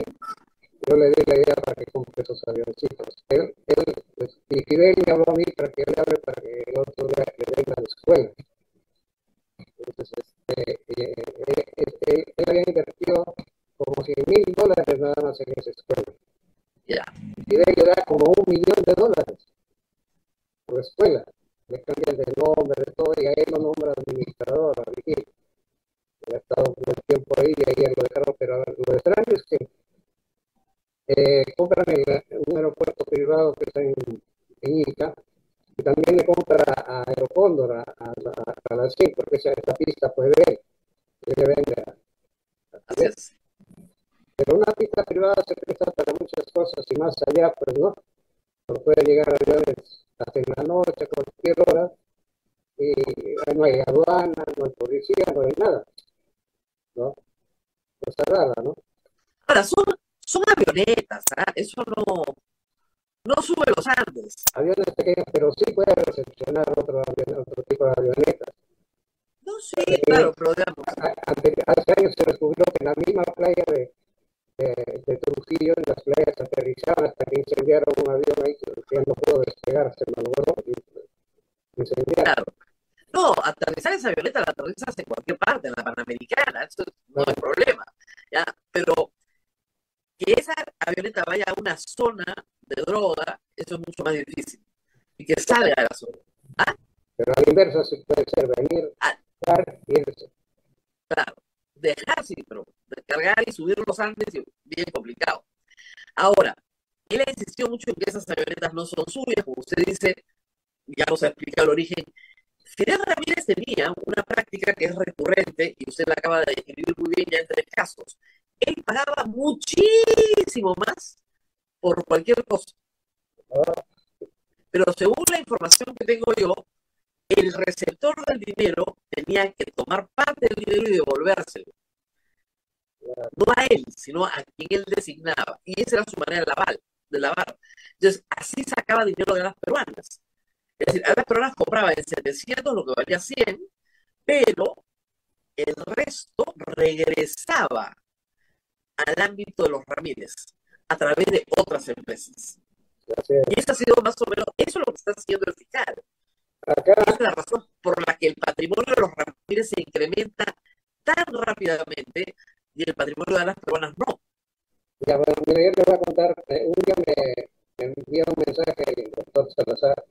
yo le di la idea para que compre esos avioncitos. Y Fidel me habló a mí para que le hable para que el otro le venga a la escuela. Entonces, él había invertido como $100.000 nada más en esa escuela. Fidel le da como $1.000.000 por escuela. Le cambian de nombre, de todo, y a él lo nombra administrador, a Vigil. Ha estado un buen tiempo ahí y ahí lo dejaron, pero lo extraño es que compran un aeropuerto privado que está en Ica, y también le compra a Aerocóndor, a la CIN, porque esta pista puede ver, que le vende a pero una pista privada se presta para muchas cosas, y más allá, pues no, puede llegar aviones hasta en la noche, a cualquier hora, y no hay aduana, no hay policía, no hay nada, ¿no? Cosa rara, ¿no? Ahora, son avionetas, ¿ah? Eso no sube los Andes. Aviones pequeños, pero sí puede recepcionar otro tipo de avionetas. No sé, claro, pero digamos. Hace años se descubrió que en la misma playa de Trujillo, en las playas aterrizaban hasta que incendiaron un avión ahí que ya no pudo despegar, se malogró y incendiaron. Claro. No, aterrizar esa avioneta la aterrizas en cualquier parte, en la Panamericana, eso no es problema, ¿ya? Pero que esa avioneta vaya a una zona de droga, eso es mucho más difícil. Y que salga de la zona. ¿Ah? Pero a la inversa sí puede ser venir, dejar y irse. Claro, dejar sí, pero descargar y subir los Andes es bien complicado. Ahora, él insistió mucho en que esas avionetas no son suyas, como usted dice, ya nos ha explicado el origen. Fidel Ramírez tenía una práctica que es recurrente, y usted la acaba de describir muy bien ya en 3 casos. Él pagaba muchísimo más por cualquier cosa. Pero según la información que tengo yo, el receptor del dinero tenía que tomar parte del dinero y devolvérselo. No a él, sino a quien él designaba. Y esa era su manera de lavar. Entonces, así sacaba dinero de las peruanas. Es decir, a las peruanas compraban en 700 lo que valía 100, pero el resto regresaba al ámbito de los Ramírez a través de otras empresas. Y eso ha sido más o menos, eso es lo que está haciendo el fiscal. Esa es la razón por la que el patrimonio de los Ramírez se incrementa tan rápidamente y el patrimonio de las peruanas no. Ya, bueno, mira, yo te voy a contar, un día me envió un mensaje el doctor Salazar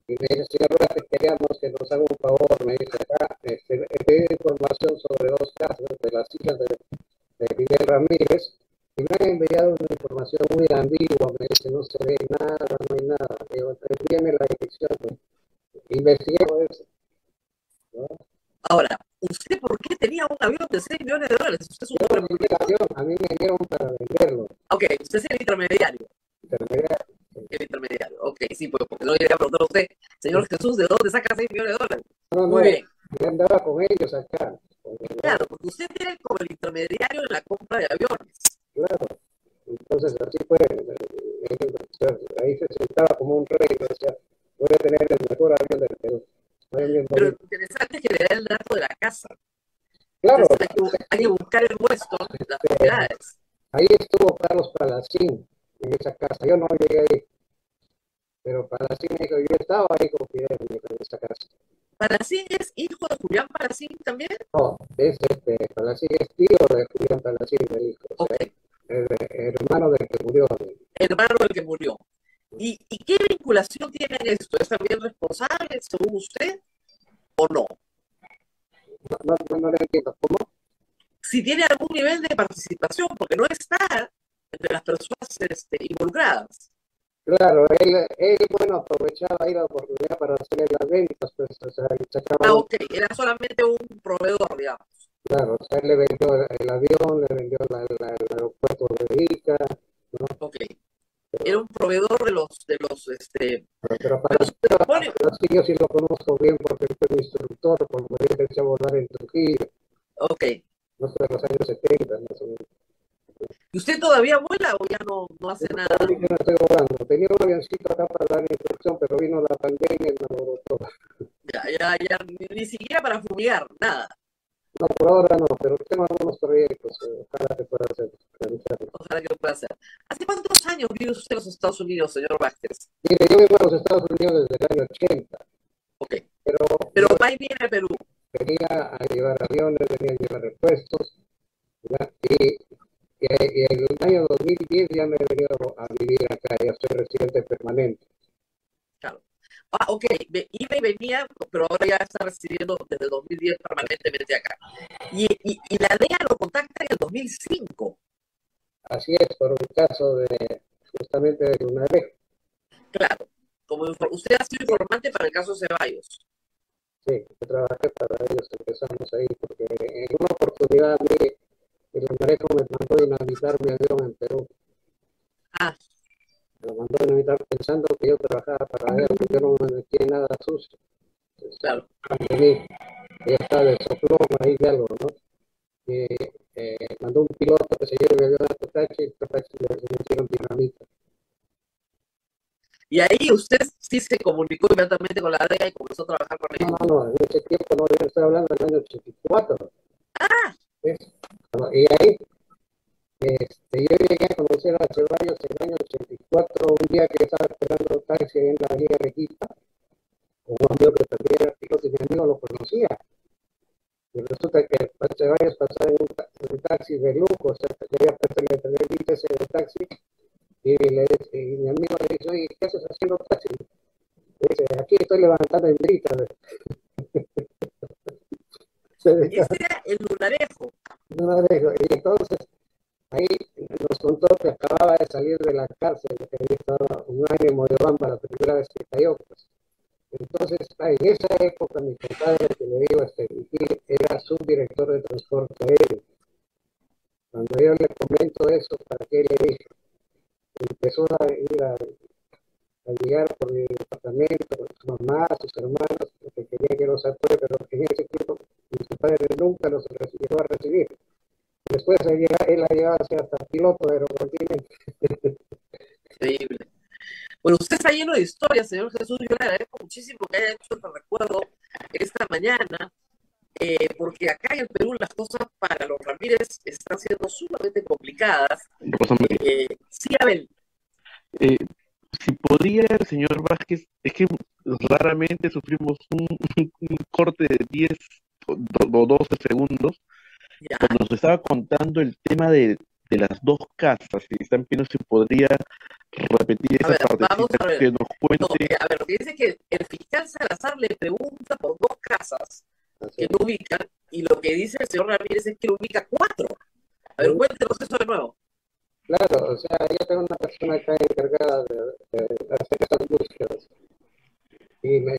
y me dice, señor Vázquez, queríamos que nos haga un favor, me dice acá, he pedido información sobre 2 casos de las hijas de Fidel Ramírez y me han enviado una información muy ambigua, me dice, no se ve nada, no hay nada. Digo, envíame la dirección, investigué eso, ¿no? Ahora, ¿usted por qué tenía un avión de $6 millones? Usted es un hombre muy rico. A mí me dieron para venderlo. Ok, usted es el intermediario. El intermediario, ok, sí, porque no llegué a preguntar a usted, señor Jesús, ¿de dónde saca $6 millones? No, muy bien. Yo andaba con ellos acá. Claro, porque usted tiene como el intermediario en la compra de aviones. Claro, entonces así fue. Ahí se sentaba como un rey, o sea, voy a tener el mejor avión del Perú. Pero lo interesante es que le da el dato de la casa. Claro. Entonces, hay que buscar el puesto de las propiedades. Ahí estuvo Carlos Palacín en esa casa. Yo no llegué ahí. Pero Palacín me dijo, yo estaba ahí con Fidel en esa casa. ¿Palacín es hijo de Julián Palacín también? No, Palacín es tío de Julián Palacín, el hijo. O sea, okay. Hermano del que murió. Hermano del que murió. ¿Y qué vinculación tiene esto? ¿Es también responsable, según usted, o no? No le entiendo. ¿Cómo? Si tiene algún nivel de participación, porque no está entre las personas involucradas. Claro, él bueno, aprovechaba ahí la oportunidad para hacer las ventas, pues, o sea, ok, era solamente un proveedor, digamos. Claro, o sea, él le vendió el avión, le vendió el aeropuerto de Ica, ¿no? Ok. Era un proveedor de los Pero sí, yo sí lo conozco bien porque él fue mi instructor cuando yo empecé a volar en Trujillo. Ok. No sé, los años 70, más o menos. ¿Y usted todavía vuela o ya no hace nada? Yo no estoy volando. Tenía un avioncito acá para dar instrucción, pero vino la pandemia y me abortó. Ya, ni siquiera para fumigar, nada. No, por ahora no, pero tengo algunos proyectos. Ojalá que pueda hacer. Ojalá que lo pueda hacer. ¿Hace cuántos años vive usted en los Estados Unidos, señor Vázquez? Mire, yo vivo en los Estados Unidos desde el año 80. Ok. Pero va y viene a Perú. Venía a llevar aviones, venía a llevar repuestos. Y en el año 2010 ya me he venido a vivir acá, ya soy residente permanente. Claro. Ok, iba y venía, pero ahora ya está residiendo desde 2010 permanentemente acá. Y la DEA lo contacta en el 2005. Así es, por un caso justamente de Lunarejo. Claro, como usted ha sido informante para el caso Ceballos. Sí, yo trabajé para ellos, empezamos ahí, porque en una oportunidad el Lunarejo me mandó inhabilitar mi avión en Perú. Me lo mandó inhabilitar pensando que yo trabajaba para él, porque yo no me metí en nada sucio. Entonces, claro. Ella estaba de soplón ahí de algo, ¿no? Y mandó un piloto que se lleve mi avión a Totachi y Totachi le metieron dinamita. Y ahí usted sí se comunicó inmediatamente con la DEA y comenzó a trabajar con ellos. No, en ese tiempo no, yo estoy hablando del año 84. Y ahí yo llegué a conocer a Ceballos en el año 84, un día que estaba esperando taxi en la vía Arequipa, con un amigo que también era piloto y mi amigo lo conocía. Y resulta que Ceballos pasaba en un taxi de lujo, o sea, que quería tener ese de taxi, y mi amigo le dice, oye, ¿qué haces haciendo taxi? Le dice, aquí estoy levantando hembritas. Ese era el Lunarejo. Y entonces, ahí nos contó que acababa de salir de la cárcel, que había estado un año en Moyobamba la primera vez que cayó. Pues. Entonces, en esa época, mi compadre, que le digo, era subdirector de transporte aéreo. Cuando yo le comento eso, ¿para qué le dije? Empezó a ir a llegar por mi departamento, con su mamá, sus hermanos, porque quería que los apruebe, pero en ese tiempo mi compadre nunca los llegó a recibir. Después él ha llegado a ser hasta piloto de Aerocontinente. Increíble. Bueno, usted está lleno de historias, señor Jesús. Yo le agradezco muchísimo que haya hecho este recuerdo esta mañana, porque acá en el Perú las cosas para los Ramírez están siendo sumamente complicadas. Sí, Abel. Si podría, señor Vázquez, es que raramente sufrimos un corte de 10 o 12 segundos. Ya. Cuando nos estaba contando el tema de las dos casas, si están viendo si podría repetir esa partecita que nos cuente. No, a ver, dice que el fiscal Salazar le pregunta por dos casas que lo ubican, y lo que dice el señor Ramírez es que lo ubica 4. A ver, cuéntenos eso de nuevo. Claro, o sea, yo tengo una persona acá encargada de hacer esas búsquedas. Y me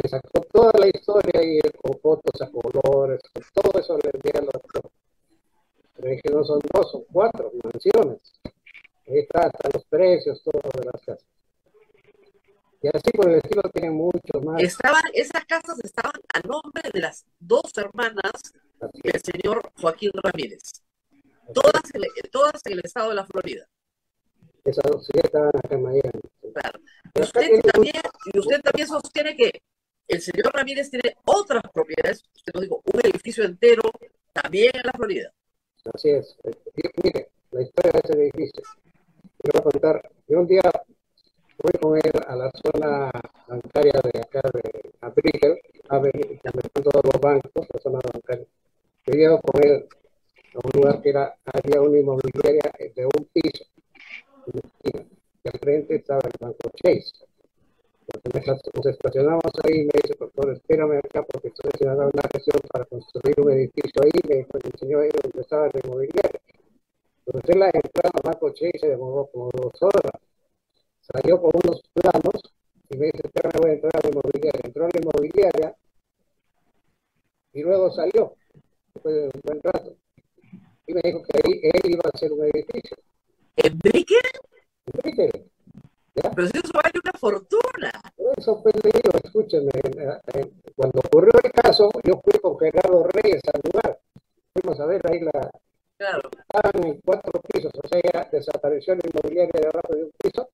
sacó toda la historia y con fotos a colores, todo eso le envié al doctor. Le dije, no son 2, son 4 mansiones. Ahí están los precios, todo de las casas. Y así por el estilo tienen mucho más. Esas casas estaban a nombre de las 2 hermanas del señor Joaquín Ramírez. Todas en el estado de la Florida. Esas sí estaban acá en Miami. Claro. Y usted también sostiene que el señor Ramírez tiene otras propiedades. Usted nos dijo, un edificio entero también en la Florida. Así es. Mire, la historia de ese edificio. Yo voy a contar. Yo un día fui con él a la zona bancaria de acá de Brickell, a ver, donde están todos los bancos, la zona bancaria. Yo llego con él a un lugar que había una inmobiliaria de un piso, y al frente estaba el banco Chase. Entonces nos estacionamos ahí y me dice, por favor, espérame acá porque estoy haciendo una gestión para construir un edificio ahí. Me enseñó ahí donde estaba la inmobiliaria. Entonces la entrada al banco Chase se demoró como 2 horas. Salió con unos planos y me dice, espérame, voy a entrar a la inmobiliaria. Entró a la inmobiliaria y luego salió, después de un buen rato. Y me dijo que ahí él iba a hacer un edificio. ¿En Brickell? En Brickell. ¿Ya? Pero si eso vale una fortuna. Eso fue le digo, escúchenme, cuando ocurrió el caso, yo fui con Gerardo Reyes al lugar. Fuimos a ver ahí Claro. Estaban en 4 pisos, o sea, ya desapareció la inmobiliaria de abajo de un piso.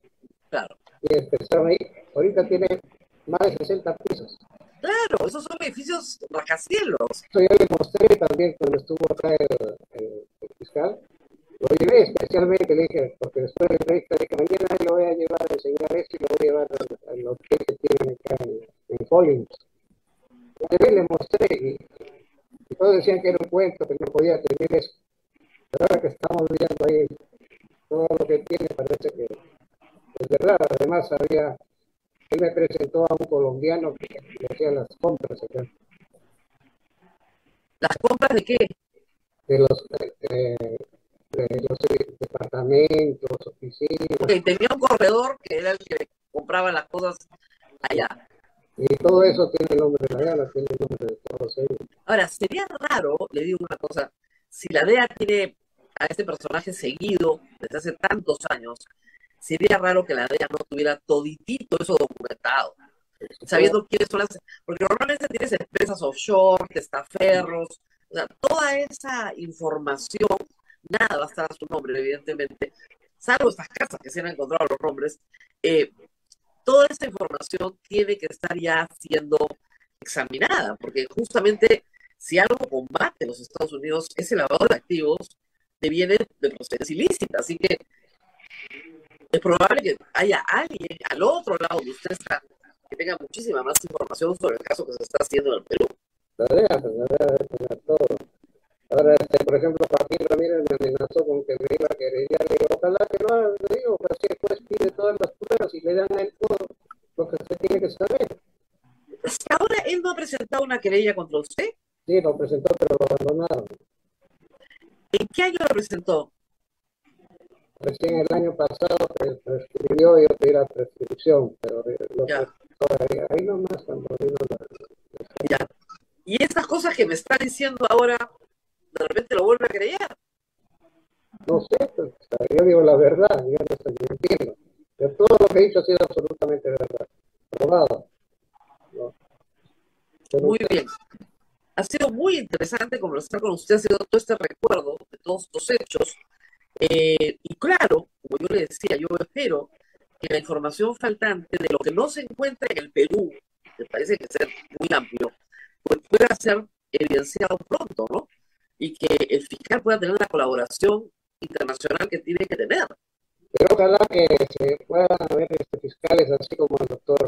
Claro. Y empezaron ahí. Ahorita tiene más de 60 pisos. Claro, esos son edificios rascacielos. Eso ya le mostré también cuando estuvo acá el fiscal. Lo llevé especialmente, le dije, porque después de la entrevista dije, mañana lo voy a llevar a enseñar esto y lo voy a llevar al hotel que tienen acá en Collins. Lo llevé, le mostré y todos decían que era un cuento, que no podía tener eso. Pero ahora que estamos viendo ahí todo lo que tiene, parece que es verdad. Además, él me presentó a un colombiano que le hacía las compras acá. ¿Las compras de qué? De los departamentos, oficinas. Okay, tenía un corredor que era el que compraba las cosas allá. Y todo eso tiene el nombre de la DEA, tiene el nombre de todos ellos. Ahora, sería raro, le digo una cosa, si la DEA tiene a este personaje seguido desde hace tantos años, sería raro que la DEA no tuviera toditito eso documentado, sabiendo quiénes son las... Porque normalmente tienes empresas offshore, testaferros, o sea, toda esa información, nada va a estar a su nombre, evidentemente, salvo estas casas que se han encontrado los nombres. Toda esa información tiene que estar ya siendo examinada, porque justamente si algo combate los Estados Unidos es el lavado de activos de bienes de procedencia ilícita, así que es probable que haya alguien al otro lado de usted que tenga muchísima más información sobre el caso que se está haciendo en el Perú. La DEA debe tener todo. Ahora, por ejemplo, Joaquín Ramírez me amenazó con que me iba a querellar. Le digo, ojalá que no, le digo, así después pide todas las pruebas y le dan a él todo lo que se tiene que saber. ¿Hasta ahora él no ha presentado una querella contra usted? Sí, lo presentó, pero lo abandonaron. ¿En qué año lo presentó? Recién el año pasado prescribió y yo pedí la prescripción, pero ahí nomás cuando vino Ya. Y estas cosas que me está diciendo ahora, de repente lo vuelve a creer. no sé, pues, o sea, yo digo la verdad, yo no estoy mintiendo. Pero todo lo que he dicho ha sido absolutamente verdad, probado. ¿No? Pero Muy usted, bien. Ha sido muy interesante conversar con usted, ha sido todo este recuerdo de todos estos hechos. Y claro, como yo le decía, yo espero que la información faltante de lo que no se encuentra en el Perú, que parece que ser muy amplio, pues pueda ser evidenciado pronto, ¿no? Y que el fiscal pueda tener la colaboración internacional que tiene que tener. pero ojalá que se puedan ver fiscales así como el doctor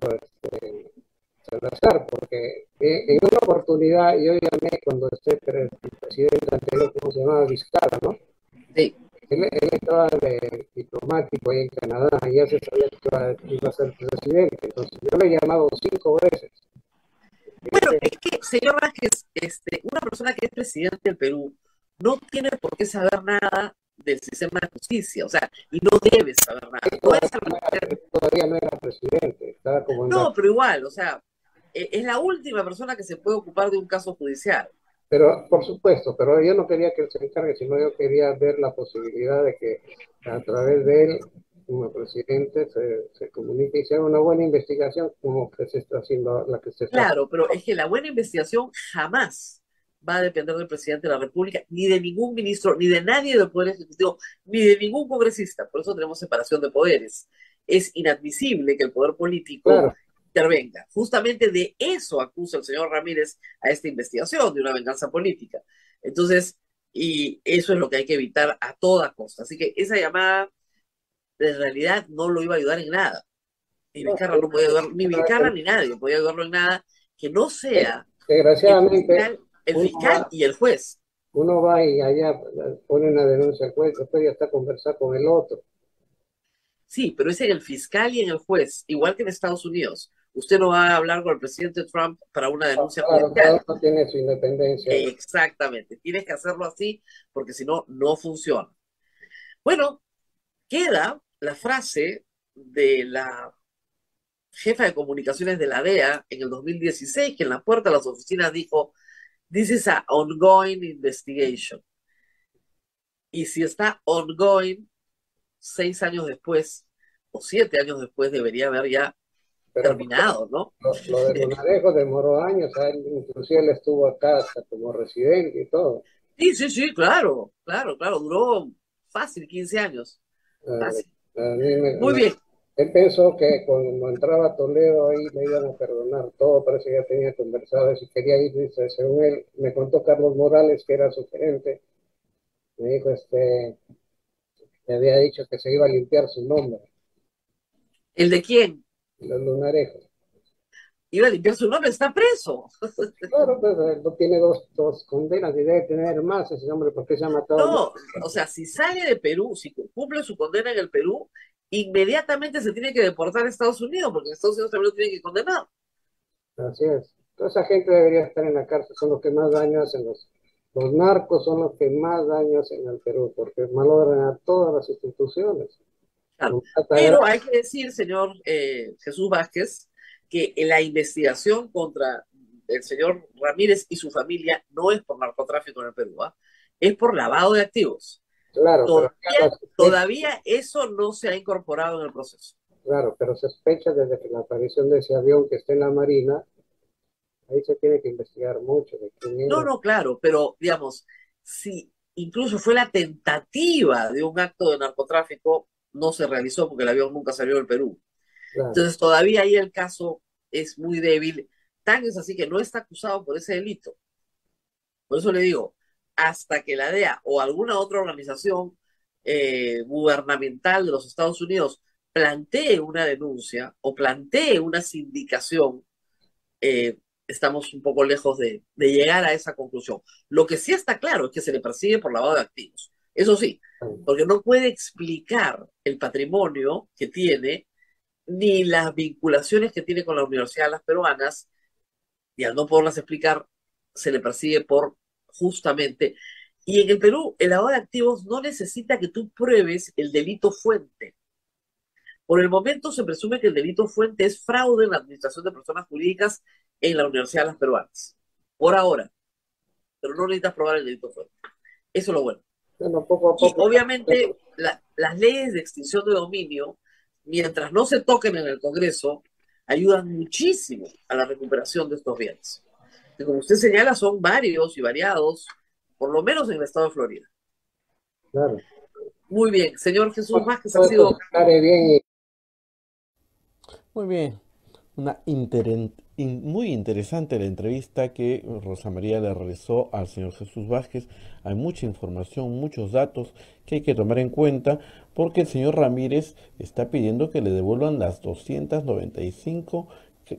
Salazar, porque en una oportunidad yo llamé cuando el presidente anterior, ¿cómo se llamaba? Vizcarra, ¿no? Sí. Él estaba de diplomático ahí en Canadá, y ya se sabía que iba a ser presidente, entonces yo le he llamado 5 veces. Bueno, es que, señor Vázquez, una persona que es presidente del Perú no tiene por qué saber nada del sistema de justicia, o sea, y no debe saber nada. No es Todavía no era presidente, estaba como en la... No, pero igual, o sea, es la última persona que se puede ocupar de un caso judicial. Pero, por supuesto, pero yo no quería que él se encargue, sino yo quería ver la posibilidad de que a través de él, como presidente, se comunique y se haga una buena investigación como que se está haciendo, la que se está haciendo. Claro, pero es que la buena investigación jamás va a depender del presidente de la República, ni de ningún ministro, ni de nadie del Poder Ejecutivo, ni de ningún congresista. Por eso tenemos separación de poderes. Es inadmisible que el poder político Claro, intervenga. Justamente de eso acusa el señor Ramírez a esta investigación, de una venganza política. Entonces, y eso es lo que hay que evitar a toda costa. Así que esa llamada, en realidad, no lo iba a ayudar en nada. Ni no, Vizcarra no podía ayudar, ni Vizcarra ni nadie podía ayudarlo en nada que no sea desgraciadamente el uno fiscal va, y el juez. uno va y allá pone una denuncia al juez, después ya está a conversar con el otro. Sí, pero es en el fiscal y en el juez, igual que en Estados Unidos. Usted no va a hablar con el presidente Trump para una denuncia Claro, cada judicial. uno tiene su independencia. Exactamente, tienes que hacerlo así porque si no, no funciona. Bueno, queda la frase de la jefa de comunicaciones de la DEA en el 2016, que en la puerta de las oficinas dijo, "This is an ongoing investigation." Y si está ongoing, 6 años después o 7 años después debería haber ya Pero terminado, ¿no? lo de Lunarejo demoró años, inclusive él estuvo acá hasta como residente y todo. Sí, sí, sí, claro, claro, claro, duró fácil 15 años, Eh, fácil. a mí Muy bien, él pensó que cuando entraba a Toledo ahí le iban a perdonar todo, parece que ya tenía conversado si quería ir, dice, según él, me contó Carlos Morales, que era su gerente, me dijo, me había dicho que se iba a limpiar su nombre, ¿el de quién? los Lunarejos. Iba a limpiar su nombre, está preso. Claro, pues no tiene dos condenas y debe tener más ese hombre porque se ha matado más. No, o sea, si sale de Perú, si cumple su condena en el Perú, inmediatamente se tiene que deportar a Estados Unidos, porque en Estados Unidos también lo tienen que condenar. Así es. Toda esa gente debería estar en la cárcel, son los que más daño hacen los narcos son los que más daño hacen al Perú, porque malogran a todas las instituciones. Claro. Con plata Pero gratis. hay que decir, señor Jesús Vázquez, que en la investigación contra el señor Ramírez y su familia no es por narcotráfico en el Perú, ¿ah? Es por lavado de activos. Claro, pero acá Todavía, la sospecha, todavía eso no se ha incorporado en el proceso. claro, pero sospecha desde que la aparición de ese avión que está en la Marina, ahí se tiene que investigar mucho de quién No, era. no, claro, pero digamos, si incluso fue la tentativa de un acto de narcotráfico, no se realizó porque el avión nunca salió del Perú. Claro, Entonces todavía ahí el caso es muy débil, tan es así que no está acusado por ese delito. Por eso le digo, hasta que la DEA o alguna otra organización gubernamental de los Estados Unidos plantee una denuncia o plantee una sindicación, estamos un poco lejos de llegar a esa conclusión. Lo que sí está claro es que se le persigue por lavado de activos. Eso sí, porque no puede explicar el patrimonio que tiene ni las vinculaciones que tiene con la Universidad de las Peruanas, y al no poderlas explicar, se le persigue por justamente. Y en el Perú, el lavado de activos no necesita que tú pruebes el delito fuente. Por el momento se presume que el delito fuente es fraude en la administración de personas jurídicas en la Universidad de las Peruanas. Por ahora, pero no necesitas probar el delito fuente. Eso es lo bueno. Bueno, poco a Y poco. obviamente las leyes de extinción de dominio, mientras no se toquen en el Congreso, ayudan muchísimo a la recuperación de estos bienes. Que como usted señala, son varios y variados, por lo menos en el estado de Florida. Claro. Muy bien, señor Jesús Vázquez, ha Pues, sido... estaré bien. Muy bien. Una muy interesante la entrevista que Rosa María le realizó al señor Jesús Vázquez. Hay mucha información, muchos datos que hay que tomar en cuenta porque el señor Ramírez está pidiendo que le devuelvan las 295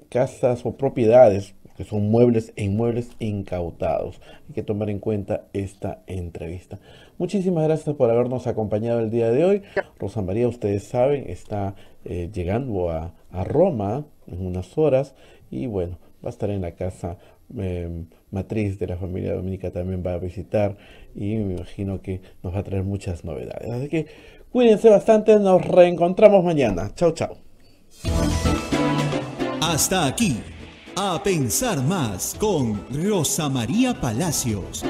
casas o propiedades, que son muebles e inmuebles incautados. Hay que tomar en cuenta esta entrevista. Muchísimas gracias por habernos acompañado el día de hoy. Rosa María, ustedes saben, está llegando a Roma en unas horas y bueno, va a estar en la casa matriz de la familia Dominica, también va a visitar y me imagino que nos va a traer muchas novedades. Así que cuídense bastante, nos reencontramos mañana. Chao, chao. Hasta aquí, A Pensar Más con Rosa María Palacios.